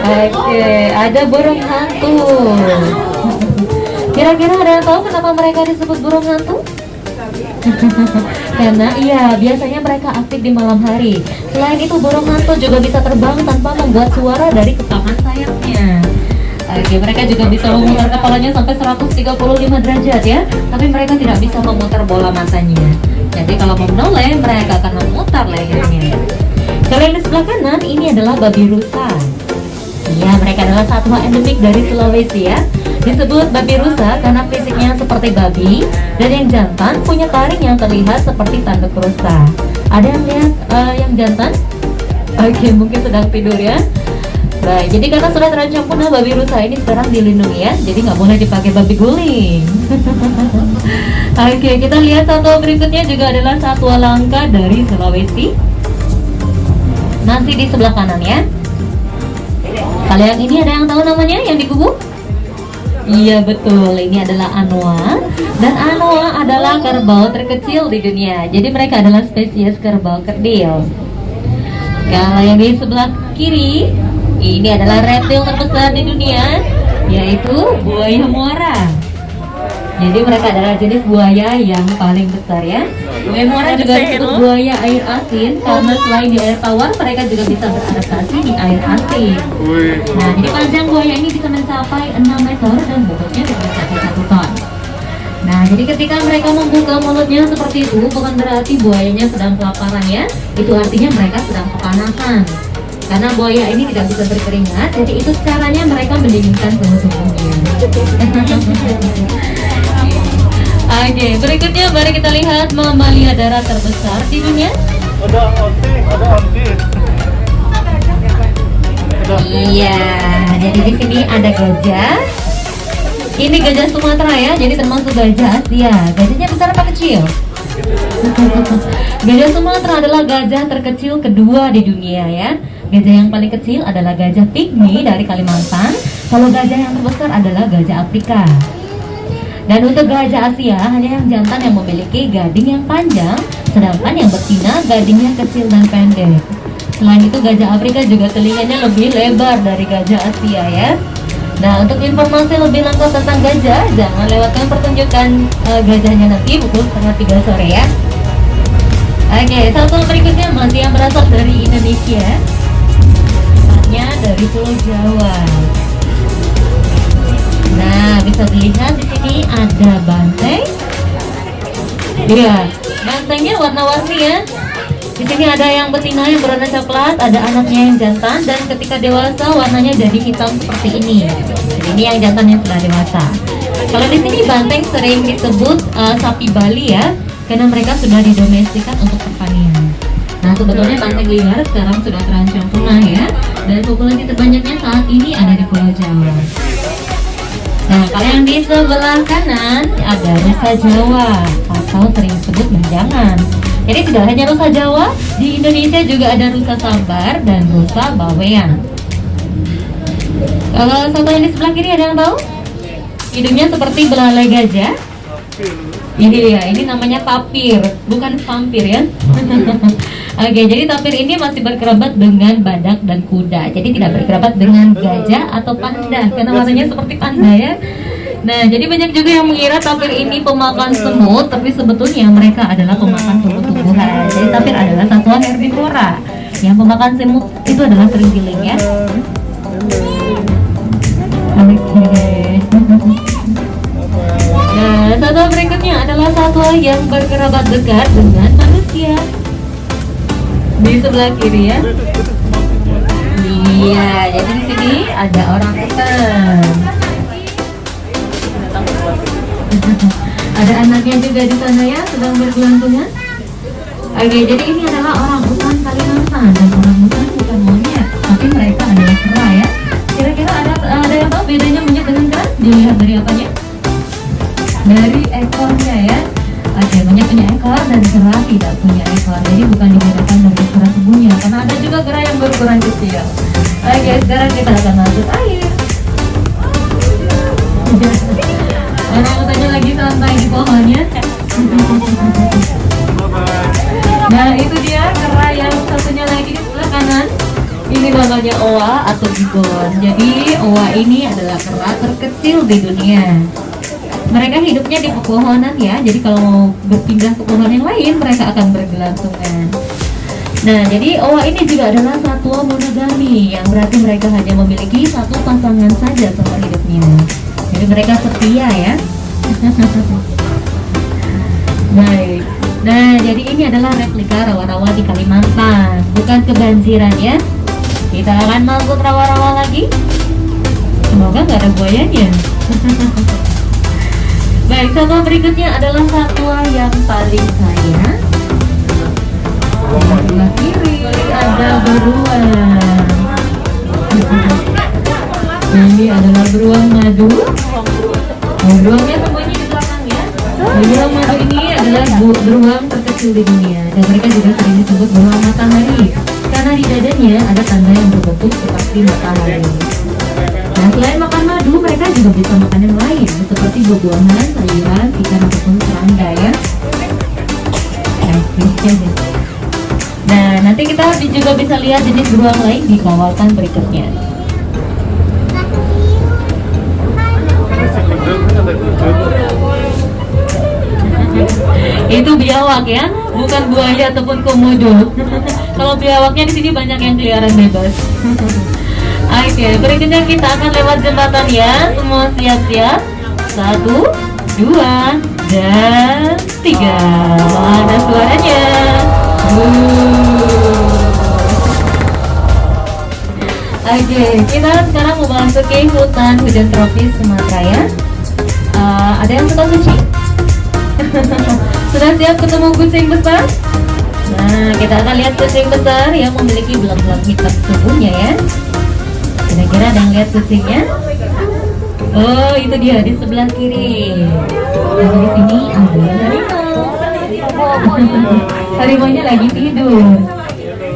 Oke, ada burung hantu. Kira-kira ada yang tahu kenapa mereka disebut burung hantu? Karena iya, biasanya mereka aktif di malam hari. Selain itu, burung hantu juga bisa terbang tanpa membuat suara dari kepakan sayapnya. Oke, mereka juga bisa memutar kepalanya sampai 135 derajat ya. Tapi mereka tidak bisa memutar bola matanya. Jadi kalau mau menoleh, mereka akan memutar lehernya. Kalau yang di sebelah kanan, ini adalah babi rusa. Iya, mereka adalah satwa endemik dari Sulawesi ya. Disebut babi rusa karena fisiknya seperti babi, dan yang jantan punya taring yang terlihat seperti tanduk rusa. Ada yang lihat yang jantan? Oke, mungkin sedang tidur ya. Baik, jadi karena sudah terancam punah, babi rusa ini sekarang dilindungi ya. Jadi nggak boleh dipakai babi guling. Oke, kita lihat satwa berikutnya juga adalah satwa langka dari Sulawesi. Masih di sebelah kanan ya. Kalau yang ini ada yang tahu namanya yang di kubu? Iya betul, ini adalah anoa. Dan anoa adalah kerbau terkecil di dunia. Jadi mereka adalah spesies kerbau kerdil. Kalau yang di sebelah kiri, ini adalah reptil terbesar di dunia, yaitu buaya muara. Jadi mereka adalah jenis buaya yang paling besar ya. Buaya muara juga disebut buaya air asin karena selain di air tawar, mereka juga bisa beradaptasi di air asin. Nah, jadi panjang buaya ini bisa mencapai 6 meter dan bobotnya bisa mencapai 1 ton. Nah, jadi ketika mereka membuka mulutnya seperti itu, bukan berarti buayanya sedang kelaparan ya. Itu artinya mereka sedang kepanasan. Karena buaya ini tidak bisa berkeringat, jadi itu caranya mereka mendinginkan suhu tubuhnya. Oke, berikutnya mari kita lihat mamalia darat terbesar di dunia. Ada anjing. Iya, jadi di sini ada gajah. Ini gajah Sumatera ya, jadi termasuk gajah Asia. Gajahnya besar apa kecil? Gajah Sumatera adalah gajah terkecil kedua di dunia ya. Gajah yang paling kecil adalah gajah pygmy dari Kalimantan. Kalau gajah yang terbesar adalah gajah Afrika. Dan untuk gajah Asia hanya yang jantan yang memiliki gading yang panjang, sedangkan yang betina gadingnya kecil dan pendek. Selain itu gajah Afrika juga telinganya lebih lebar dari gajah Asia ya. Nah, untuk informasi lebih lengkap tentang gajah, jangan lewatkan pertunjukan gajahnya nanti pukul 2:30 sore ya. Oke, satu berikutnya masih yang berasal dari Indonesia, tepatnya dari Pulau Jawa. Nah, bisa dilihat di sini ada banteng. Iya, bantengnya warna-warni ya. Di sini ada yang betina yang berwarna coklat, ada anaknya yang jantan, dan ketika dewasa warnanya jadi hitam seperti ini. Jadi ini yang jantan yang sudah dewasa. Kalau di sini banteng sering disebut sapi Bali ya, karena mereka sudah didomestikan untuk pertanian. Nah, sebetulnya banteng liar sekarang sudah terancam punah ya, dan populasi terbanyaknya saat ini ada di Pulau Jawa. Nah, kalau yang di sebelah kanan ada rusa Jawa atau sering disebut menjangan. Jadi tidak hanya rusa Jawa, di Indonesia juga ada rusa Sambar dan rusa Bawean. Kalau satu yang di sebelah kiri ada yang tahu? Hidungnya seperti belalai gajah. Ini ya, ini namanya tapir, bukan vampir ya. Oke, jadi tapir ini masih berkerabat dengan badak dan kuda. Jadi tidak berkerabat dengan gajah atau panda karena warnanya seperti panda ya. Nah, jadi banyak juga yang mengira tapir ini pemakan semut, tapi sebetulnya mereka adalah pemakan tumbuh-tumbuhan. Jadi tapir adalah satwa herbivora. Yang pemakan semut itu adalah terenggiling ya. Oke. Nah, satwa berikutnya adalah satwa yang berkerabat dekat dengan manusia. Di sebelah kiri ya. Iya, jadi di sini ada orang utan. Ada anaknya juga di sana ya, sedang bergelantungan. Oke, jadi ini adalah orang utan Kalimantan, dan orang utan bukan monyet, tapi mereka adalah kera ya. Kira-kira ada yang tahu bedanya monyet dengan kera? Dilihat dari apanya? Dari ekornya ya. Oke, monyet punya ekor dan kera tidak punya ekor. Jadi bukan dibedakan dari kera tubuhnya, karena ada juga kera yang berukuran kecil. Oke, sekarang kita akan masuk air. Orang utannya lagi santai di pohonnya. Nah, itu dia kera yang satunya lagi di sebelah kanan. Ini Bapak namanya oa atau gibbon. Jadi oa ini adalah kera terkecil di dunia. Mereka hidupnya di pepohonan ya. Jadi kalau mau berpindah ke pohon yang lain, mereka akan bergelantungan. Nah, jadi oa ini juga adalah satwa monogami, yang berarti mereka hanya memiliki satu pasangan saja seumur hidupnya. Jadi mereka setia ya. Baik. Nah, jadi ini adalah replika rawa-rawa di Kalimantan, bukan kebanjiran ya. Kita akan masuk rawa-rawa lagi. Semoga nggak ada buayanya. Baik, satwa berikutnya adalah satwa yang paling sayang. Sebelah kiri ada beruang. Ini adalah beruang madu. Beruangnya sembunyi di belakang ya. Beruang madu ini adalah beruang terkecil di dunia, dan mereka juga sering disebut beruang matahari karena di dadanya ada tanda yang berbentuk seperti matahari. Nah, selain makan madu, mereka juga bisa makan yang lain seperti buah-buahan, sayuran, ikan ataupun serangga ya. Nah, nanti kita juga bisa lihat jenis beruang lain di kawasan berikutnya. Itu biawak ya, bukan buaya ataupun komodo. Kalau biawaknya di sini banyak yang keliaran bebas. Oke, berikutnya kita akan lewat jembatan ya. Semua siap-siap. 1, 2, dan 3. Ada suaranya. Oke, kita sekarang mau masuk ke hutan hujan tropis Sumatera ya. Ada yang suka kucing? Sudah siap ketemu kucing besar? Nah, kita akan lihat kucing besar yang memiliki belang-belang hitam tubuhnya ya. Kira-kira ada yang lihat kucingnya? Oh, itu dia di sebelah kiri. Nah, di sini ada harimau. Harimaunya lagi tidur.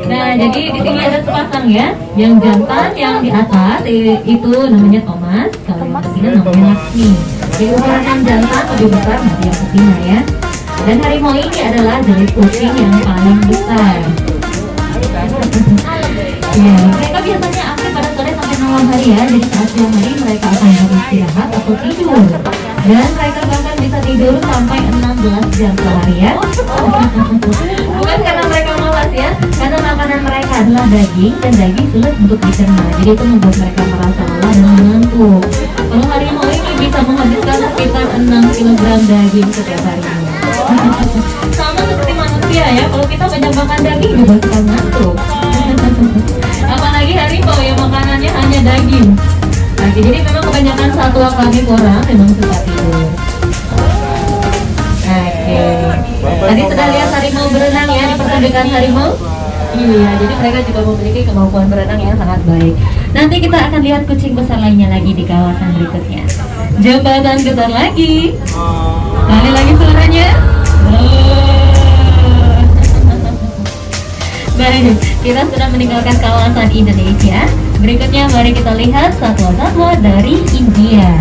Nah, jadi di sini ada sepasang ya. Yang jantan yang di atas itu namanya Thomas, kalau yang betina namanya Laksmi. Jadi ukuran yang jantan lebih besar dari yang betina ya. Dan harimau ini adalah jenis kucing yang paling besar. Ya, mereka biasanya aktif pada sore sampai malam hari ya. Jadi saat siang hari mereka akan beristirahat atau tidur. Dan mereka bahkan bisa tidur sampai 16 jam sehari ya. Bukan karena mereka malas ya, karena makanan mereka adalah daging, dan daging sulit untuk dicerna. Jadi itu membuat mereka merasa lelah dan mengantuk. Kalau harimau ini bisa menghabiskan sekitar 6 kg daging setiap harinya. Sama seperti manusia ya, kalau kita banyak makan daging juga suka ngantuk. Apalagi harimau yang makanannya hanya daging. Oke, jadi memang kebanyakan satwa karnivora memang suka tidur. Oke, tadi sudah lihat harimau berenang ya di pertunjukan harimau. Iya, jadi mereka juga memiliki kemampuan berenang yang sangat baik. Nanti kita akan lihat kucing besar lainnya lagi di kawasan berikutnya. Jembatan besar lagi. Kali lagi suaranya. Baik, kita sudah meninggalkan kawasan Indonesia. Berikutnya mari kita lihat satwa-satwa dari India.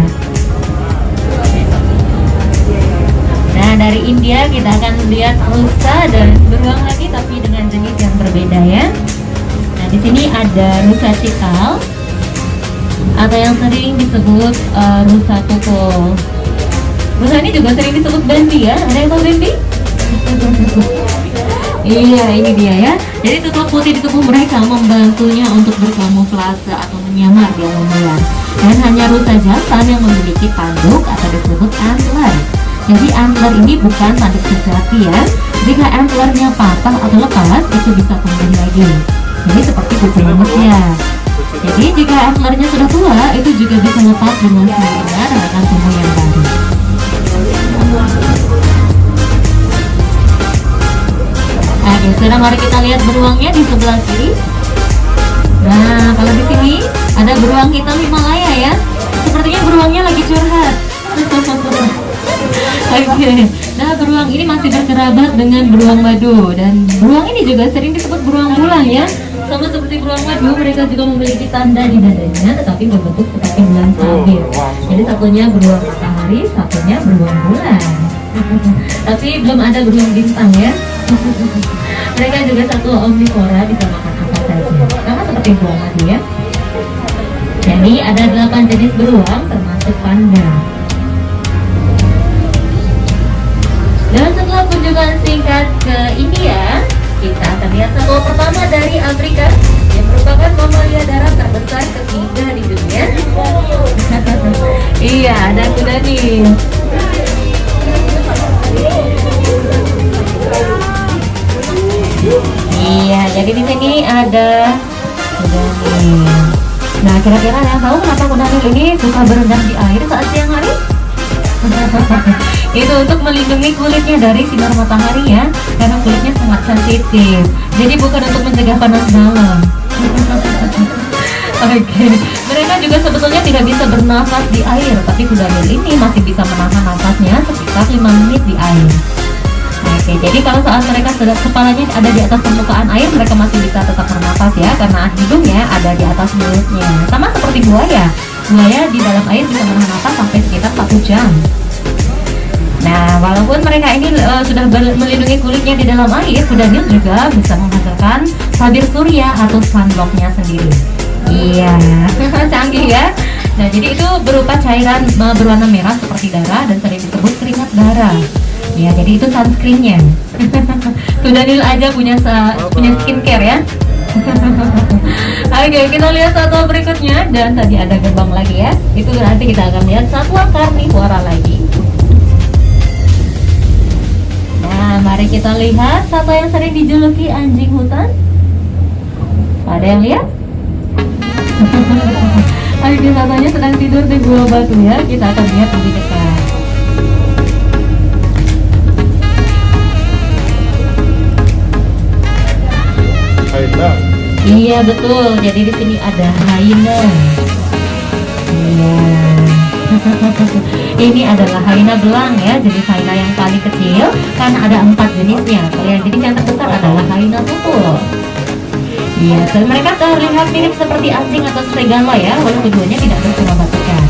Nah, dari India kita akan lihat rusa dan beruang lagi, tapi dengan jenis yang berbeda ya. Nah, di sini ada rusa cikal atau yang sering disebut rusa tukul. Rusa ini juga sering disebut bambi ya. Ada yang tahu bambi? Iya, ini dia ya. Jadi tutul putih di tubuh mereka membantunya untuk berkamuflase atau menyamar di alam liar. Dan hanya rusa jantan yang memiliki tanduk atau disebut antler. Jadi antler ini bukan tanduk sejati ya. Jika antlernya patah atau lepas, itu bisa kembali lagi. Jadi seperti kucing manusia. Jadi jika antlernya sudah tua, itu juga bisa lepas dengan sendirinya dan akan tumbuh yang baru. Oke, sekarang mari kita lihat beruangnya di sebelah kiri. Nah, kalau di sini ada beruang hitam Himalaya ya. Sepertinya beruangnya lagi curhat. Oke, nah beruang ini masih berkerabat dengan beruang madu, dan beruang ini juga sering disebut beruang bulan ya. Sama seperti beruang madu, mereka juga memiliki tanda di dadanya, tetapi berbentuk seperti bulan sabit. Jadi satunya beruang matahari, satunya beruang bulan. Tapi belum ada beruang bintang ya. Mereka juga satu omnivora, bisa makan apa saja. Sama seperti musim buah madu ya. Jadi ada 8 jenis beruang termasuk panda. Dan setelah kunjungan singkat ke India, kita akan lihat satwa pertama dari Afrika yang merupakan mamalia darat terbesar ketiga di dunia. Iya, ada kuda nih. Iya, jadi di sini ada kuda nih. Nah, kira-kira yang tahu kenapa kuda nil ini suka berendam di air saat siang hari? Itu untuk melindungi kulitnya dari sinar matahari ya, karena kulitnya sangat sensitif. Jadi bukan untuk mencegah panas dalam. Oke, mereka juga sebetulnya tidak bisa bernafas di air, tapi kuda nil ini masih bisa menahan nafasnya sekitar 5 menit di air. Oke, jadi kalau saat mereka sedang kepalanya ada di atas permukaan air, mereka masih bisa tetap bernafas ya, karena hidungnya ada di atas mulutnya. Sama seperti buaya. Buaya di dalam air bisa menahan nafas sampai sekitar 1 jam. Nah, walaupun mereka ini sudah melindungi kulitnya di dalam air, kuda nil juga bisa menghasilkan tabir surya atau sunblocknya sendiri. Iya, canggih ya. Nah, jadi itu berupa cairan berwarna merah seperti darah dan sering disebut keringat darah. Ya, jadi itu sunscreennya. Kuda nil aja punya skincare ya. Oke, kita lihat satwa berikutnya, dan tadi ada gerbang lagi ya. Itu berarti kita akan lihat satwa karnivora lagi. Nah, mari kita lihat satwa yang sering dijuluki anjing hutan. Ada yang lihat? Oke, satwanya sedang tidur di gua batu ya. Kita akan lihat lebih dekat. Hyena. Iya betul. Jadi di sini ada hyena. Iya. Ini adalah hyena belang ya, jenis hyena yang paling kecil karena ada 4 jenisnya. Kalau yang jenis yang terbesar adalah hyena tutul. Iya, dan mereka terlihat mirip seperti anjing atau serigala ya, walau keduanya tidak bercurah batukan.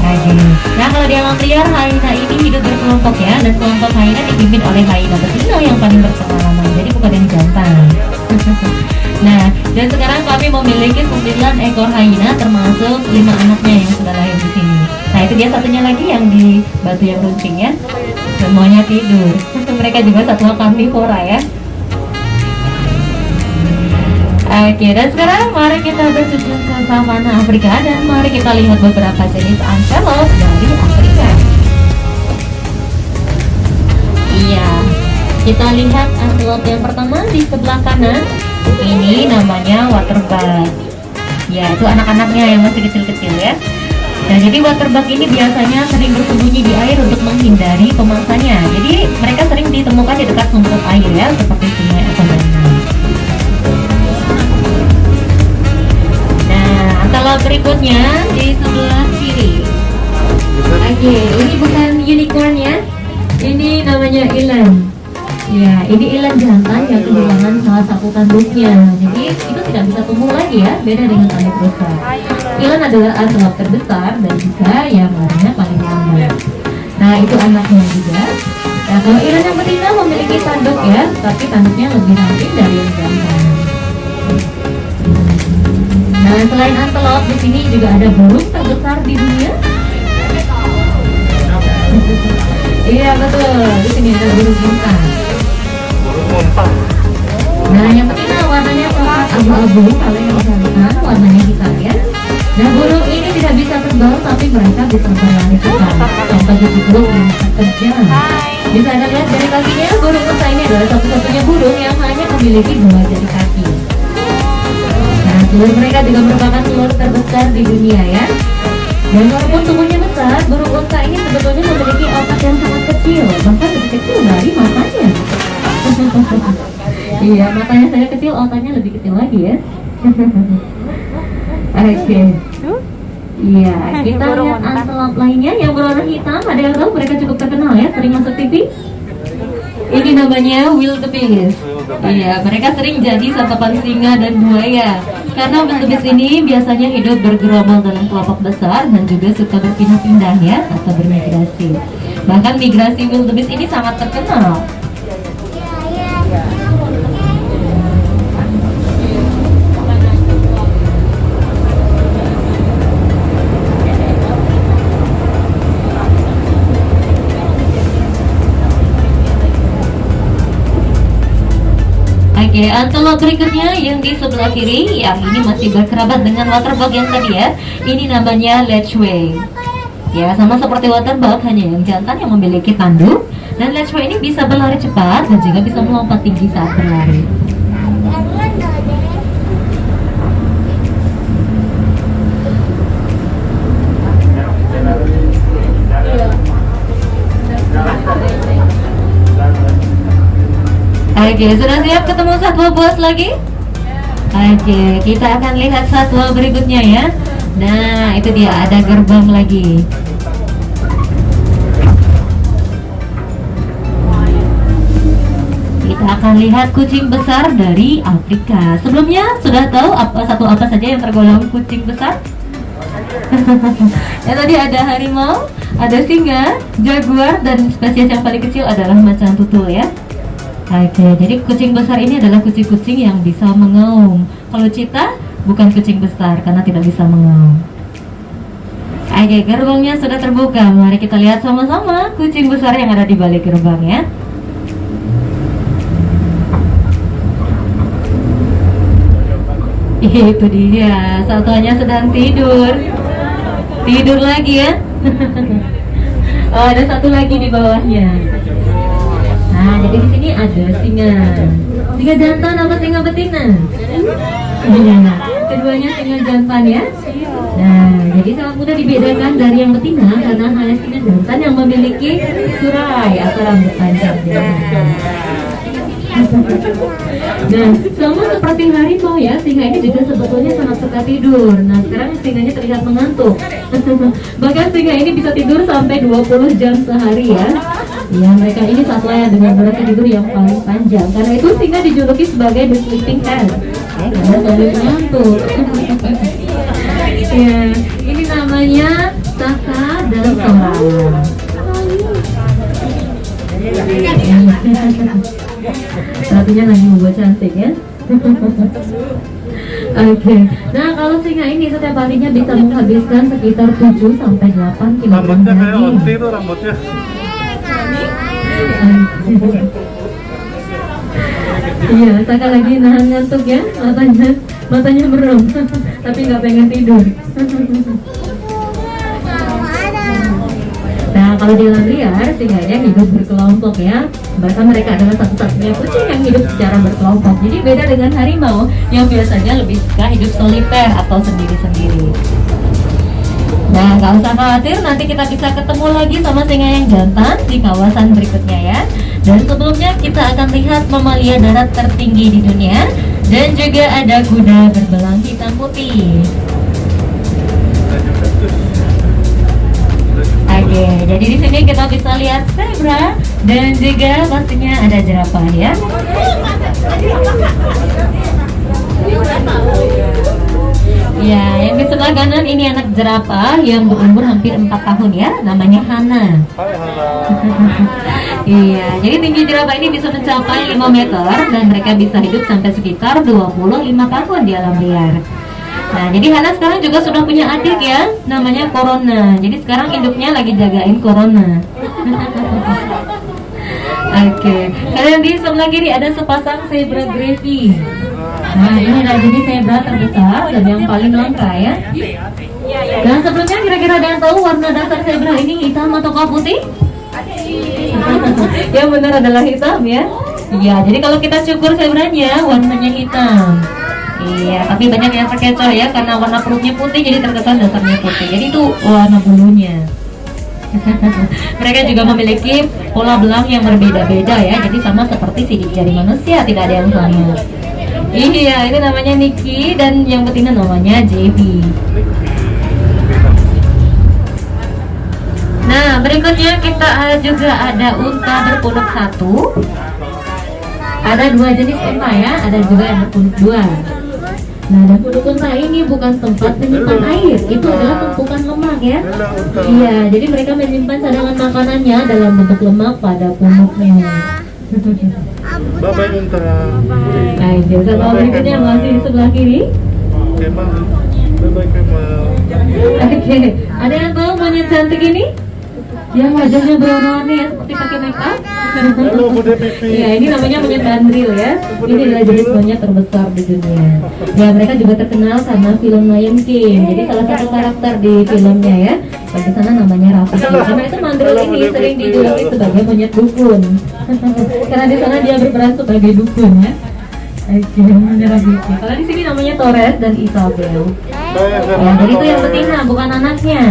Oke. Nah, kalau di alam liar, hyena ini hidup berkelompok ya, dan kelompok hyena dipimpin oleh hyena betina yang paling berpengalaman. Jadi bukan yang jantan. Nah, dan sekarang kami memiliki 9 ekor hyena termasuk 5 anaknya yang sudah lahir di sini. Nah, itu dia satunya lagi yang di batu yang runcing ya. Semuanya tidur. Mereka juga satwa karnivora ya. Oke, dan sekarang mari kita berkunjung ke savana Afrika dan mari kita lihat beberapa jenis antelope dari Afrika. Iya, kita lihat antelope yang pertama di sebelah kanan. Ini namanya waterbug. Ya, itu anak-anaknya yang masih kecil-kecil ya. Nah, jadi waterbug ini biasanya sering bersembunyi di air untuk menghindari pemangsanya. Jadi mereka sering ditemukan di dekat sumber air ya, seperti sungai atau danau. Nah, antelope berikutnya di sebelah kiri. Oke, ini bukan unicorn ya. Ini namanya eland. Ya, ini eland jantan yang kehilangan salah satu tanduknya. Jadi itu tidak bisa tumbuh lagi ya, beda dengan tanduk besar. Eland adalah antelope terbesar dan juga yang larinya paling lambat. Nah, itu anaknya juga. Nah, kalau eland yang betina memiliki tanduk ya, tapi tanduknya lebih ramping dari yang jantan. Nah, selain antelope di sini juga ada burung terbesar di dunia. Iya betul, di sini ada burung muntah. Nah, yang betina warnanya coklat abu-abu, kalau yang jantan warnanya hitam ya. Nah, burung ini tidak bisa terbang, tapi mereka bisa berlari cepat sampai 70 km per jam. Bisa Anda lihat dari kakinya, burung unta ini adalah satu-satunya burung yang hanya memiliki 2 jari kaki. Nah, telur mereka juga merupakan telur terbesar di dunia ya. Dan walaupun tubuhnya besar, burung unta ini sebetulnya memiliki otak yang sangat kecil, bahkan lebih kecil dari matanya. Iya, matanya saya kecil, otaknya lebih kecil lagi ya. Oke. Iya, kita lihat antelope lainnya yang berwarna hitam. Ada yang tahu mereka cukup terkenal ya, sering masuk TV. Ini namanya wildebeest. Iya, mereka sering jadi santapan singa dan buaya. Karena wildebeest ini biasanya hidup bergerombol dalam kelompok besar dan juga suka berpindah-pindah ya, atau bermigrasi. Bahkan migrasi wildebeest ini sangat terkenal. Oke, antelope berikutnya yang di sebelah kiri, yang ini masih berkerabat dengan waterbug yang tadi ya. Ini namanya Lechwe. Ya, sama seperti waterbug, hanya yang jantan yang memiliki tanduk. Dan Lechwe ini bisa berlari cepat dan juga bisa melompat tinggi saat berlari. Oke, sudah siap ketemu satwa buas lagi? Oke, kita akan lihat satwa berikutnya ya. Nah, itu dia, ada gerbang lagi. Kita akan lihat kucing besar dari Afrika. Sebelumnya sudah tahu apa saja yang tergolong kucing besar? Ya, tadi ada harimau, ada singa, jaguar, dan spesies yang paling kecil adalah macan tutul ya. Oke, jadi kucing besar ini adalah kucing-kucing yang bisa mengaum. Kalau cheetah bukan kucing besar karena tidak bisa mengaum. Oke, gerbangnya sudah terbuka. Mari kita lihat sama-sama kucing besar yang ada di balik gerbang ya. Itu dia, satunya sedang tidur. Tidur lagi ya. Oh, ada satu lagi di bawahnya. Nah, jadi di sini ada singa. Singa jantan apa singa betina? Iya, keduanya singa jantan ya. Nah, jadi sangat mudah dibedakan dari yang betina karena hanya singa jantan yang memiliki surai atau rambut panjang. Nah, sama seperti harimau ya, singa ini juga sebetulnya sangat suka tidur. Nah, sekarang singanya terlihat mengantuk. Bahkan singa ini bisa tidur sampai 20 jam sehari ya. Ya, mereka ini satwa yang dengan durasi tidur yang paling panjang. Karena itu singa dijuluki sebagai the sleeping cat. Karena selalu mengantuk. Ya, ini namanya Saka dan Sora. Artinya lagi membuat cantik ya. Oke. Nah, kalau singa ini setiap harinya bisa menghabiskan sekitar 7 sampai 8 kg Rambutnya kayak daging. onti tuh rambutnya. Iya, Saka lagi nahan ngantuk ya, matanya merem, tapi nggak pengen tidur. Nah, kalau di alam liar, singa ini hidup berkelompok ya. Bahkan mereka adalah satu-satunya kucing yang hidup secara berkelompok. Jadi beda dengan harimau yang biasanya lebih suka hidup soliter atau sendiri-sendiri. Nah, nggak usah khawatir, nanti kita bisa ketemu lagi sama singa yang jantan di kawasan berikutnya ya. Dan sebelumnya kita akan lihat mamalia darat tertinggi di dunia. Dan juga ada kuda berbelang hitam putih. Oke, jadi di sini kita bisa lihat zebra dan juga pastinya ada jerapah ya. Ya, yang di sebelah kanan ini anak jerapah yang berumur hampir 4 tahun ya, namanya Hana. Hai Hana. Iya, jadi tinggi jerapah ini bisa mencapai 5 meter dan mereka bisa hidup sampai sekitar 25 tahun di alam liar. Nah, jadi Hana sekarang juga sudah punya adik ya, namanya Corona. Jadi sekarang induknya lagi jagain Corona. Oke, kalian di sebelah kiri ada sepasang zebra gravy. Nah, ini adalah jenis zebra terbesar dan yang paling langka ya. Dan sebelumnya kira-kira ada yang tahu warna dasar zebra ini hitam atau putih? Yang benar adalah hitam ya. Iya, jadi kalau kita cukur zebranya warnanya hitam. Iya, tapi banyak yang terkecoh ya karena warna perutnya putih jadi terkesan dasarnya putih. Jadi itu warna bulunya. Mereka juga memiliki pola belang yang berbeda-beda ya. Jadi sama seperti sidik jari manusia, tidak ada yang sama. Iya, ini namanya Nikki dan yang betina namanya JB. Nah, berikutnya kita juga ada unta berpunuk 1. Ada 2 jenis unta ya, ada juga yang berpunuk 2. Nah, dan punuk unta ini bukan tempat menyimpan air, itu adalah tumpukan lemak ya. Iya, jadi mereka menyimpan cadangan makanannya dalam bentuk lemak pada punuknya. Bye-bye unta. Oke, satwa berikutnya masih di sebelah kiri. Kemal. Bye-bye Kemal. Oke, ada yang tahu monyet cantik ini? yang wajahnya berwarna-warni ya, seperti pakai make up. Halo Bude Pipi. Ya, ini namanya monyet mandril ya. Ini adalah jenis monyet terbesar di dunia. Ya, mereka juga terkenal karena film Lion King. Jadi salah satu karakter di filmnya ya, dan di sana namanya Rafiki. Karena itu mandril ini sering dijuluki sebagai monyet dukun. Karena di sana dia berperan sebagai dukun ya. Oke, monyet Rafiki. Kalau di sini namanya Torres dan Isabel. Ya, jadi itu yang betina, bukan anaknya.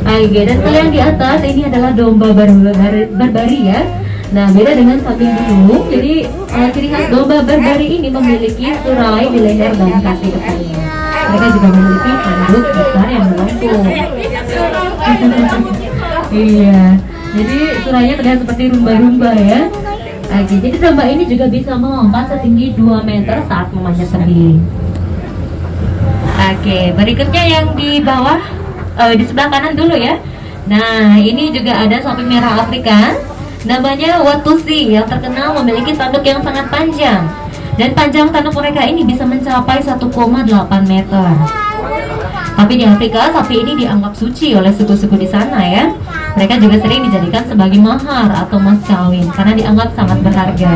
Oke, dan kalau yang di atas ini adalah domba barbari ya. Nah, beda dengan kambing dulu. Jadi ciri khas domba barbari ini memiliki surai di leher dan kaki depannya. Mereka juga memiliki tanduk besar yang melengkung. Iya, jadi surainya terlihat seperti rumba-rumba ya. Oke, jadi domba ini juga bisa melompat setinggi 2 meter saat memanjat tebing. Oke, berikutnya yang di bawah, di sebelah kanan dulu ya. Nah, ini juga ada sapi merah Afrika, namanya Watusi, yang terkenal memiliki tanduk yang sangat panjang. Dan panjang tanduk mereka ini bisa mencapai 1,8 meter. Tapi di Afrika, sapi ini dianggap suci oleh suku-suku di sana ya. Mereka juga sering dijadikan sebagai mahar atau mas kawin karena dianggap sangat berharga.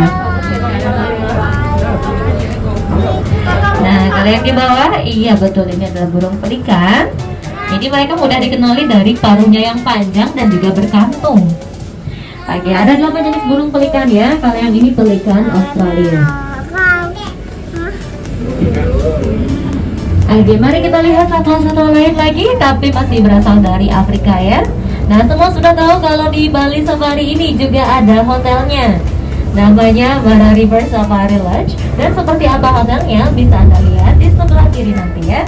Nah, kalau yang di bawah, iya betul, ini adalah burung pelikan. Jadi mereka mudah dikenali dari paruhnya yang panjang dan juga berkantung. Oke, ada 8 jenis burung pelikan ya. Kalau yang ini pelikan Australia. Oke, mari kita lihat satwa-satwa lain lagi, tapi masih berasal dari Afrika ya. Nah, semua sudah tahu kalau di Bali Safari ini juga ada hotelnya. Namanya Bara River Safari Lodge. Dan seperti apa hotelnya bisa Anda lihat di sebelah kiri nanti ya.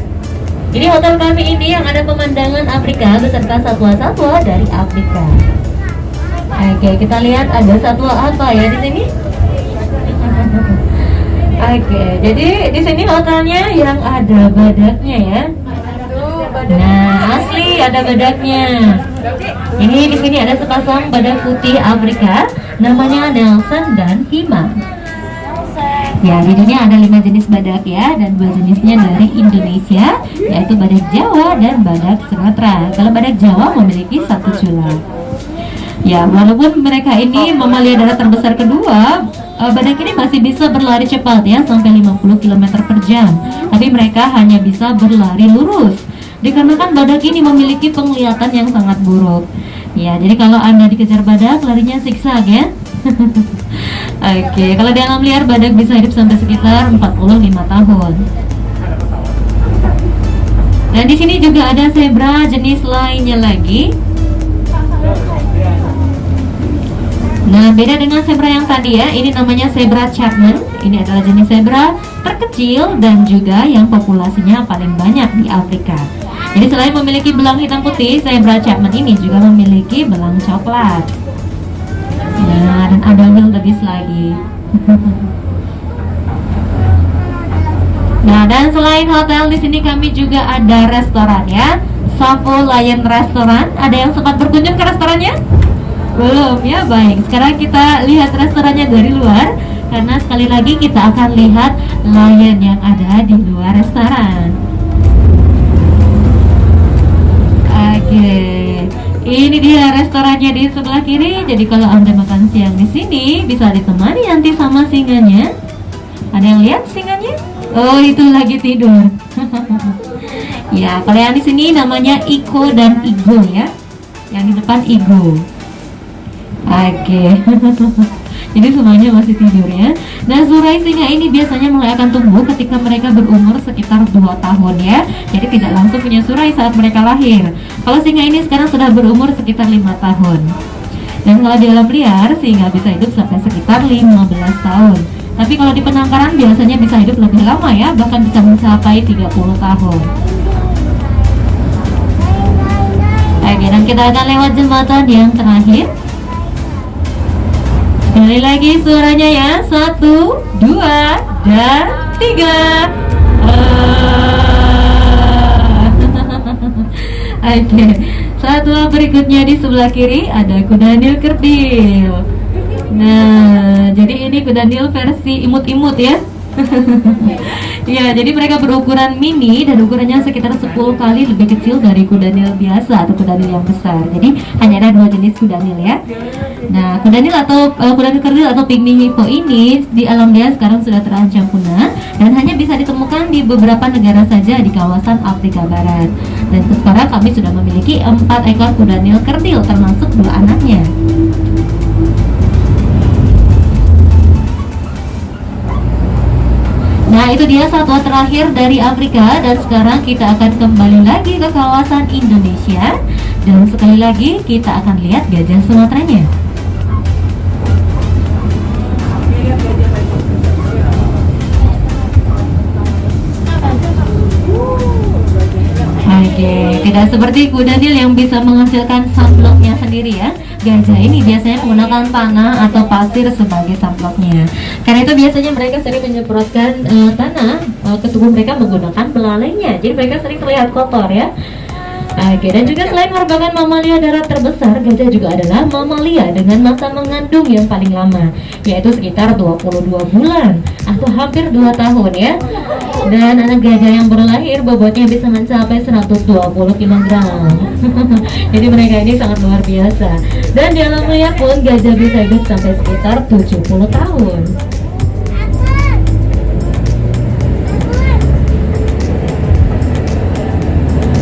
Jadi hotel kami ini yang ada pemandangan Afrika beserta satwa-satwa dari Afrika. Oke, kita lihat ada satwa apa ya di sini? Oke, jadi di sini hotelnya yang ada badaknya ya. Nah, asli ada badaknya. Ini di sini ada sepasang badak putih Afrika, namanya Nelson dan Hima. Ya, di dunia ada 5 jenis badak ya, dan 2 jenisnya dari Indonesia, yaitu badak Jawa dan badak Sumatera. Kalau badak Jawa memiliki 1 cula. Ya, walaupun mereka ini mamalia darat terbesar kedua, badak ini masih bisa berlari cepat ya, sampai 50 km per jam. Tapi mereka hanya bisa berlari lurus, dikarenakan badak ini memiliki penglihatan yang sangat buruk. Ya, jadi kalau Anda dikejar badak, larinya zigzag ya. Oke, kalau di alam liar badak bisa hidup sampai sekitar 45 tahun. Dan di sini juga ada zebra jenis lainnya lagi. Nah, beda dengan zebra yang tadi ya, ini namanya zebra Chapman. Ini adalah jenis zebra terkecil dan juga yang populasinya paling banyak di Afrika. Jadi selain memiliki belang hitam putih, zebra Chapman ini juga memiliki belang coklat. Nah, dan ada wildebeest lagi. Nah, dan selain hotel di sini kami juga ada restoran ya, Savo Lion Restaurant. Ada yang sempat berkunjung ke restorannya? Belum ya, baik. Sekarang kita lihat restorannya dari luar, karena sekali lagi kita akan lihat lion yang ada di luar restoran. Oke, ini dia restorannya di sebelah kiri. Jadi kalau Anda makan siang di sini bisa ditemani nanti sama singanya. Ada yang lihat singanya? Oh, itu lagi tidur. Ya, kalau yang di sini namanya Iko dan Igo ya. Yang di depan Igo. Oke. Jadi semuanya masih tidur ya. Nah, surai singa ini biasanya mulai akan tumbuh ketika mereka berumur sekitar 2 tahun ya. Jadi tidak langsung punya surai saat mereka lahir. Kalau singa ini sekarang sudah berumur sekitar 5 tahun. Dan kalau di alam liar, singa bisa hidup sampai sekitar 15 tahun. Tapi kalau di penangkaran biasanya bisa hidup lebih lama ya, bahkan bisa mencapai 30 tahun. Oke, dan kita akan lewat jembatan yang terakhir. Sekali lagi suaranya ya, 1, 2, dan 3. Oke, satwa berikutnya di sebelah kiri ada kuda nil kerdil. Nah, jadi ini kuda nil versi imut-imut ya. Ya, jadi mereka berukuran mini dan ukurannya sekitar 10 kali lebih kecil dari kuda nil biasa atau kuda nil yang besar. Jadi hanya ada dua jenis kuda nil ya. Nah, kuda nil atau kuda nil kerdil atau pygmy hippo ini di alam liar sekarang sudah terancam punah dan hanya bisa ditemukan di beberapa negara saja di kawasan Afrika Barat. Dan sekarang kami sudah memiliki 4 ekor kuda nil kerdil termasuk 2 anaknya. Nah, itu dia satwa terakhir dari Afrika dan sekarang kita akan kembali lagi ke kawasan Indonesia dan sekali lagi kita akan lihat gajah Sumateranya. Oke, tidak seperti kuda nil yang bisa menghasilkan samploknya sendiri ya. Gajah ini biasanya menggunakan tanah atau pasir sebagai samploknya. Karena itu biasanya mereka sering menyemprotkan tanah ke tubuh mereka menggunakan belalainya. Jadi mereka sering terlihat kotor ya. Oke, dan juga selain merupakan mamalia darat terbesar, gajah juga adalah mamalia dengan masa mengandung yang paling lama, yaitu sekitar 22 bulan atau hampir 2 tahun ya. Dan anak gajah yang baru lahir bobotnya bisa mencapai 120 kg. Jadi mereka ini sangat luar biasa. Dan di alam liar pun gajah bisa hidup sampai sekitar 70 tahun.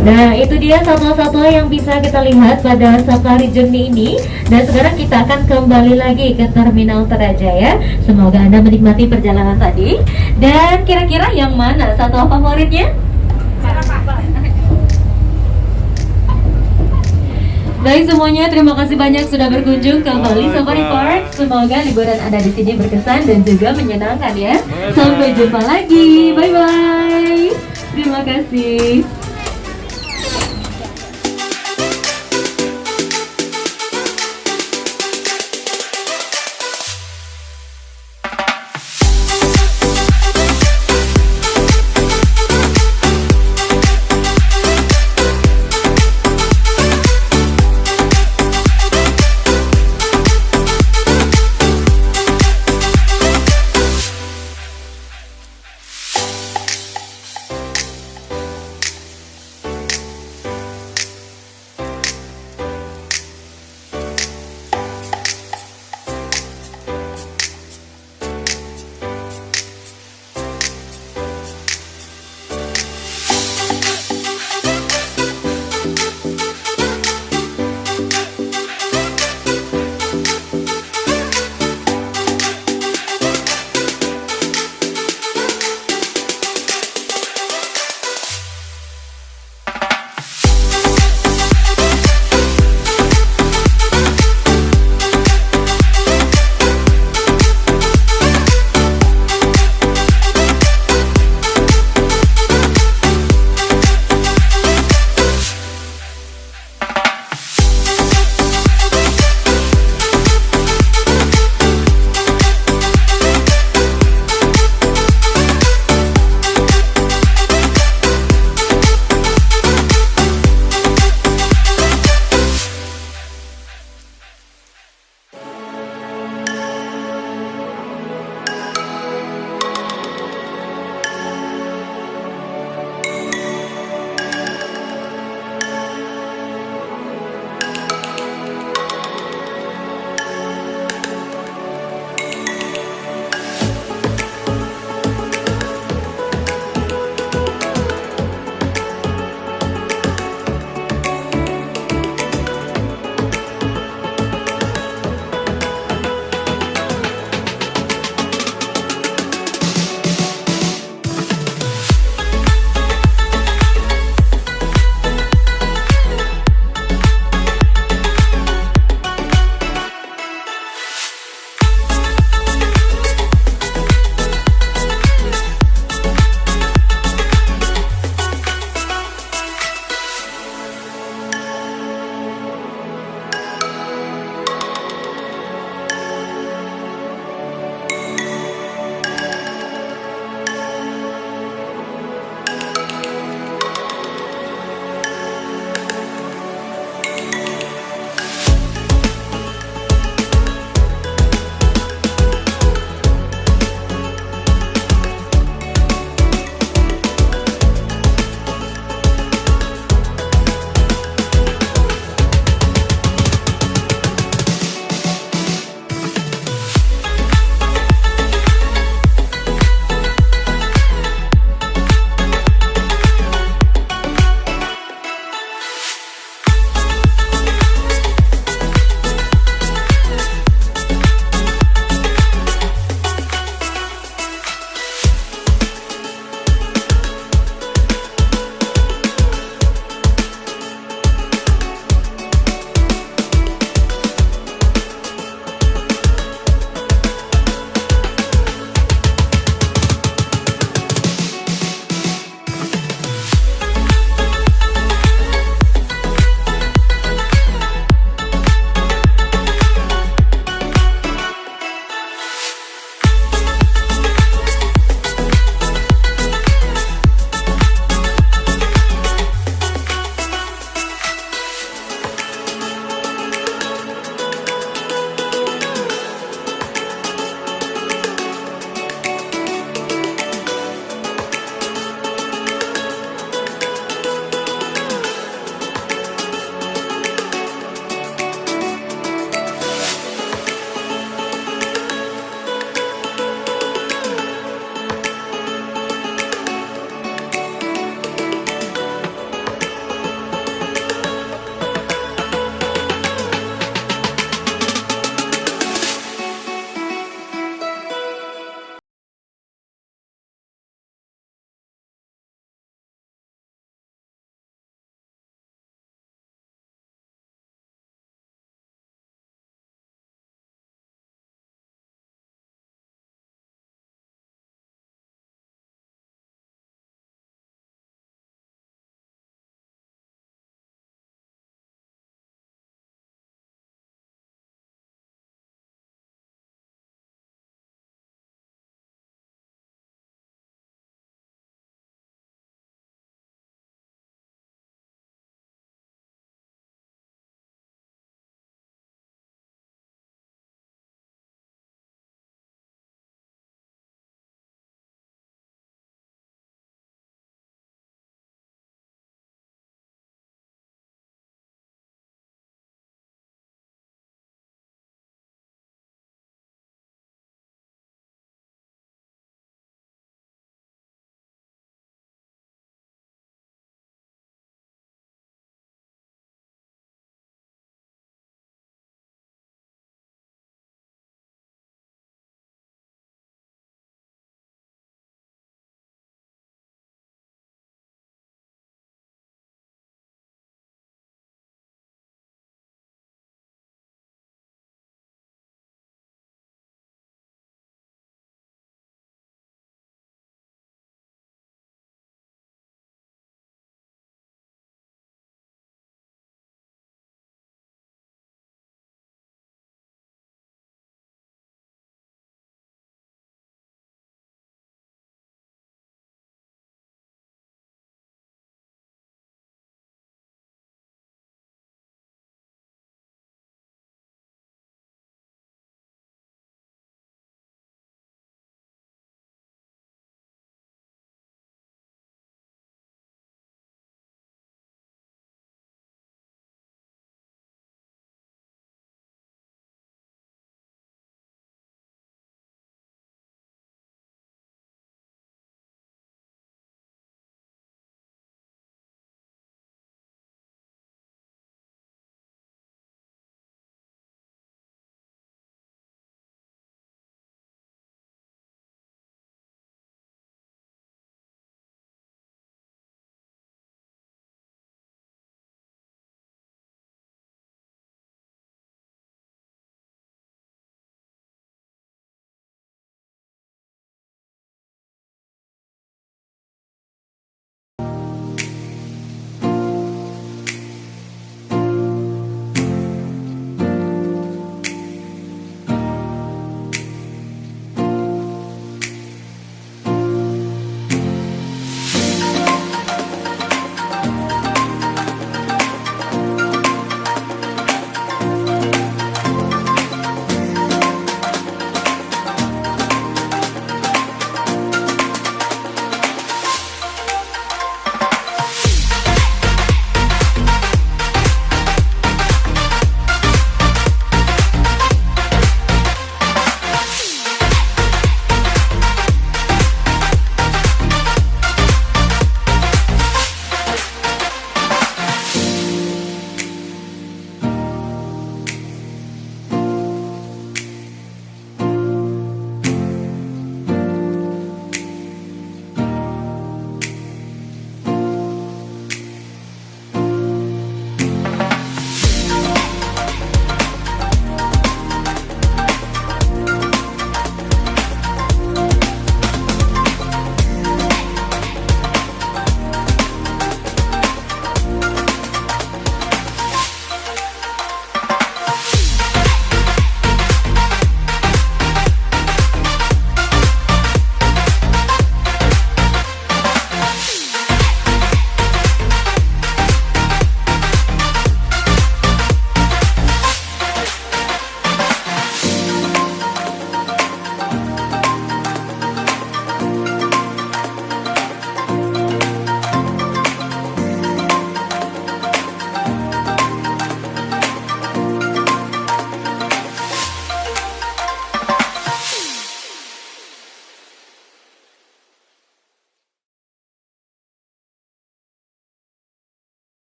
Nah, itu dia satwa-satwa yang bisa kita lihat pada safari journey ini. Dan sekarang kita akan kembali lagi ke Terminal Tarajaya. Semoga Anda menikmati perjalanan tadi. Dan kira-kira yang mana satwa favoritnya? Baik semuanya, terima kasih banyak sudah berkunjung ke Bali Safari Park. Semoga liburan Anda di sini berkesan dan juga menyenangkan ya. Sampai jumpa lagi. Bye bye. Terima kasih.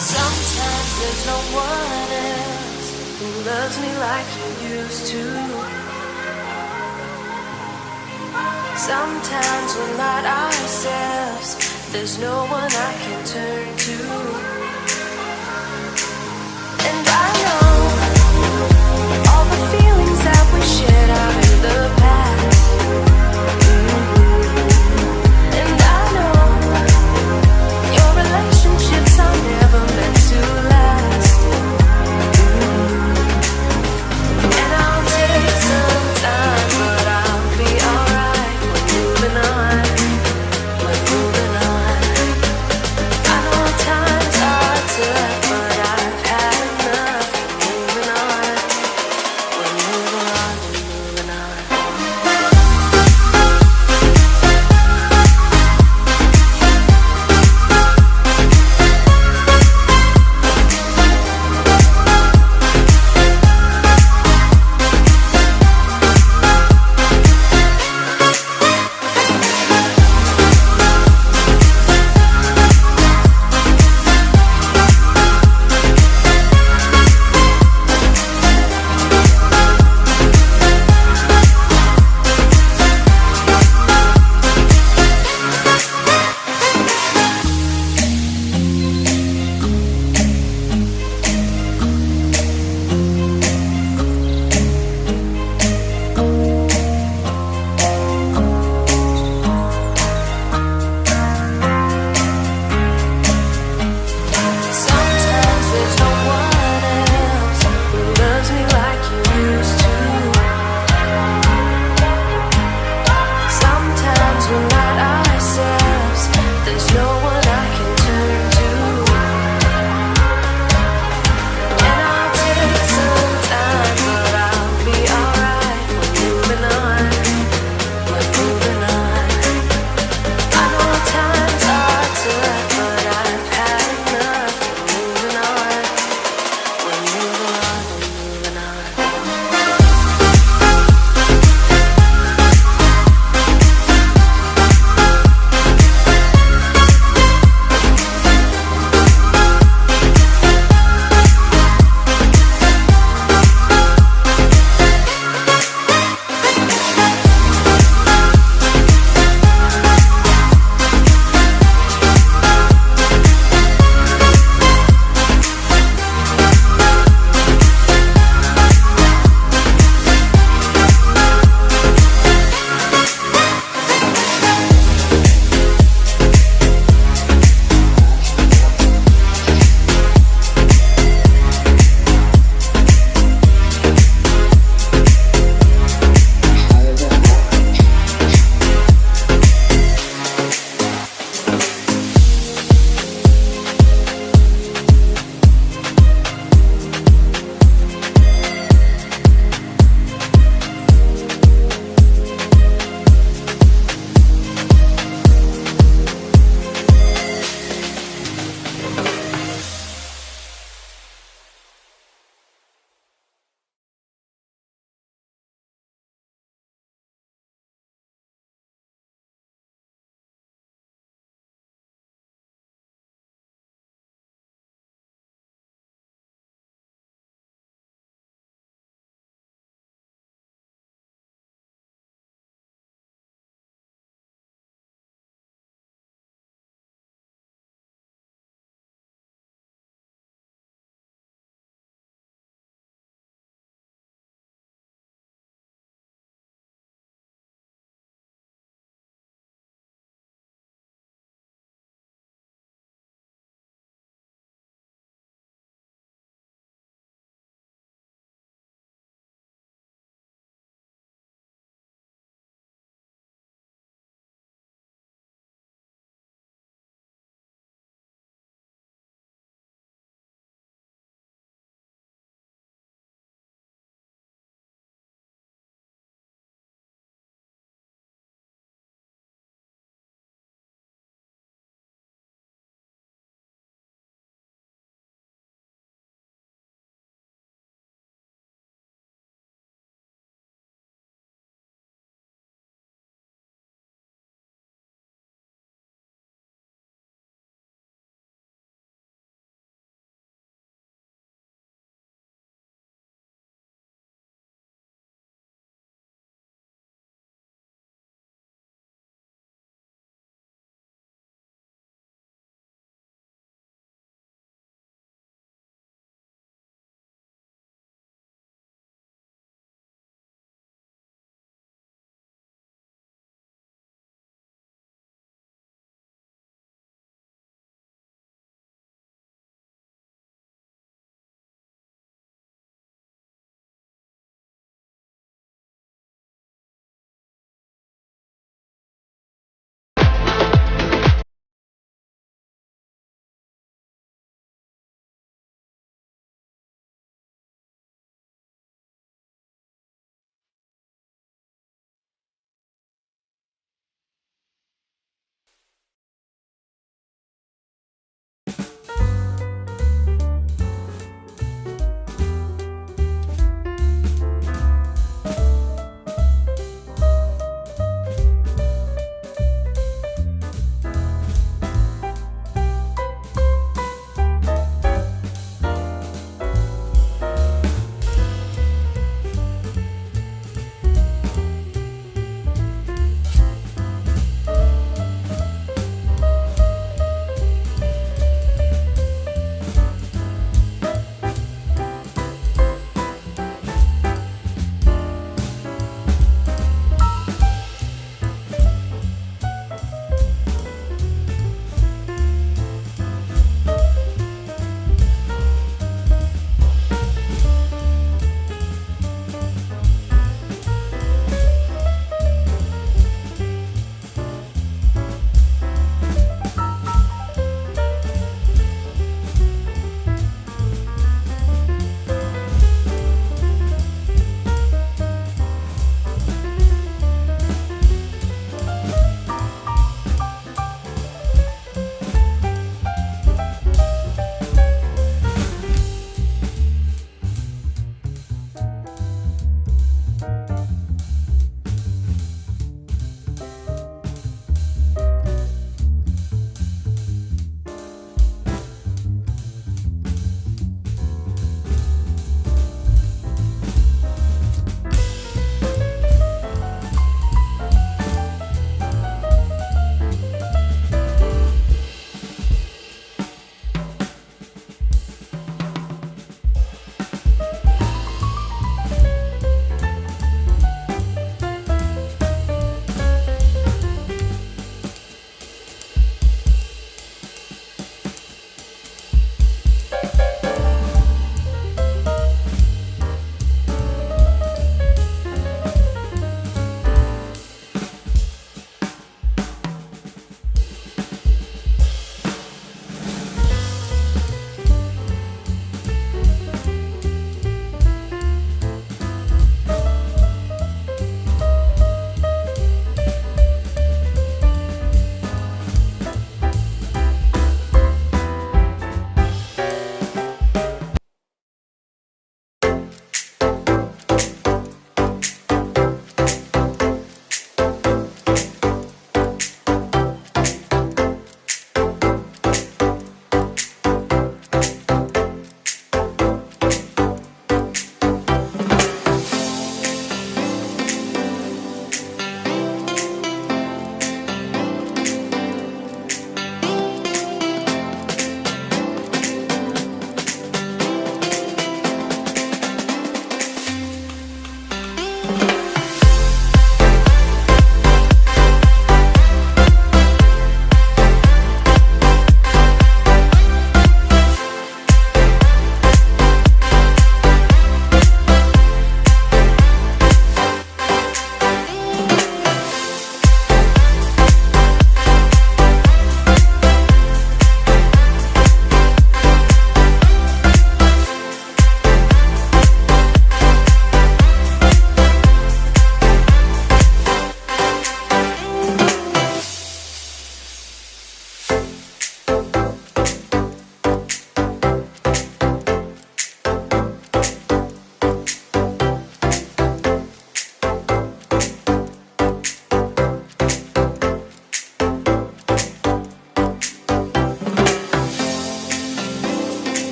Sometimes there's no one else who loves me like you used to. Sometimes we're not ourselves, there's no one I can turn to. And I know all the feelings that we shared out in the past. And I know your relationships are never meant to last. And I'll take some time, but I'll be alright. We're moving on. We're moving on. I know times are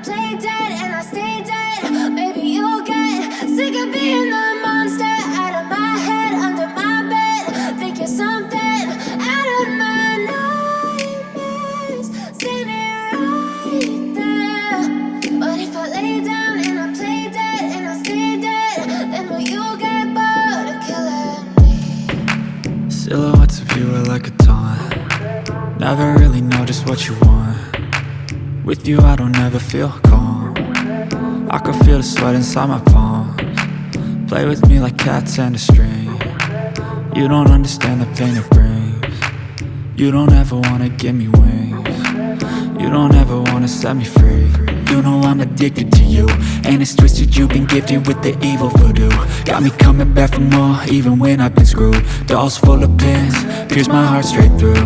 play dead and I stay dead, maybe you'll get sick of being the monster out of my head, under my bed. Think you're something out of my nightmares, standing right there. But if I lay down and I play dead and I stay dead, then will you get bored of killing me? Silhouettes of you are like a taunt. Never really know just what you want. With you I don't ever feel calm. I can feel the sweat inside my palms. Play with me like cats and a string. You don't understand the pain it brings. You don't ever wanna give me wings. You don't ever wanna set me free. You know I'm addicted to you, and it's twisted, you've been gifted with the evil voodoo. Got me coming back for more, even when I've been screwed. Dolls full of pins, pierce my heart straight through.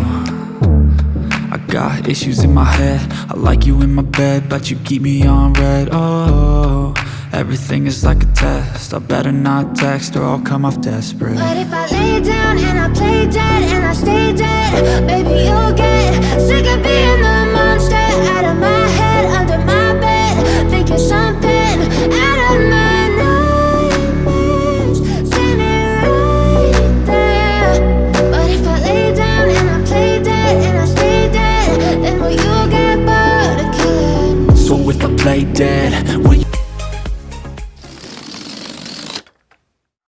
I got issues in my head, I like you in my bed, but you keep me on red. Oh, everything is like a test, I better not text or I'll come off desperate. But if I lay down and I play dead and I stay dead, baby you'll get sick of being the monster out of my head, under my bed. Think you're something out of my nightmares, standing right there. But if I lay down and I play dead and I stay dead, then will you get bored of killing me? So if I play dead,